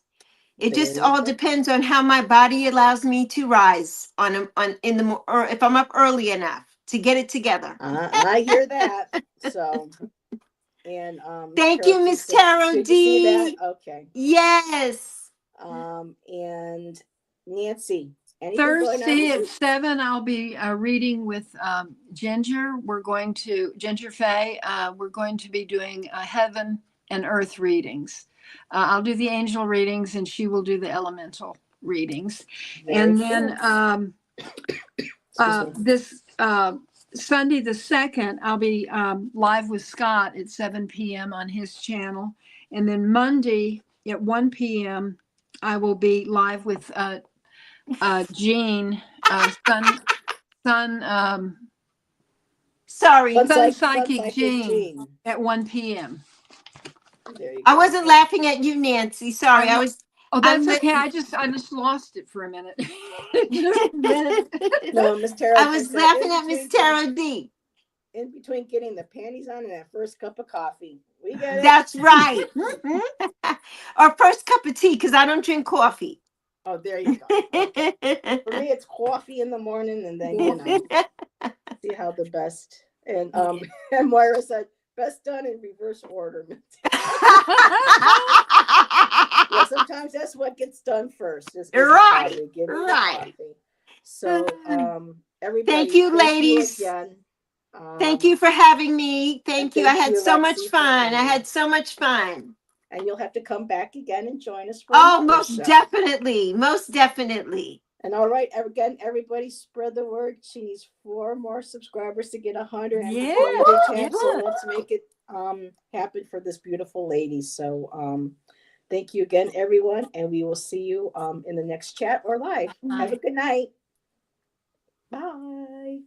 It there just you all go. depends on how my body allows me to rise or if I'm up early enough to get it together. I hear that. So, and Miss Thank Tarot you, D Miss said, Tarot did you see that? D. Okay. Yes. And Nancy, anything going on Thursday this at week? 7, I'll be reading with Ginger. Ginger Faye. We're going to be doing heaven and earth readings. I'll do the angel readings and she will do the elemental readings. Very And cool. then this Sunday the 2nd, I'll be live with Scott at 7 p.m. on his channel. And then Monday at 1 p.m., I will be live with Jean, Sorry. Sun Sun Psychic Psychic Jean Jean. at 1 p.m. There you I go. wasn't laughing at you, Nancy. Sorry, I was. Oh, that's I'm okay. I just lost it for a minute. No, Miss Tara, I like I was said, laughing at Miss Tara D. in between getting the panties on and that first cup of coffee. We get it. That's right. Or first cup of tea, because I don't drink coffee. Oh, there you go. Okay. For me, it's coffee in the morning, and then see how the best. And and Moira said, best done in reverse order. Yeah, sometimes that's what gets done first. Is Right, coffee, give me the right. coffee. So everybody, Thank you, ladies. again. Thank you for having me. Thank you. I thank had you, so much Lexi, for fun. I coming. had so much fun. And you'll have to come back again and join us for Oh, another most show. definitely. Most definitely. And all right, again, everybody spread the word. She needs 4 more subscribers to get 100. And before you get so let's make it happen for this beautiful lady. So thank you again, everyone, and we will see you in the next chat or live. Have a good night. Bye.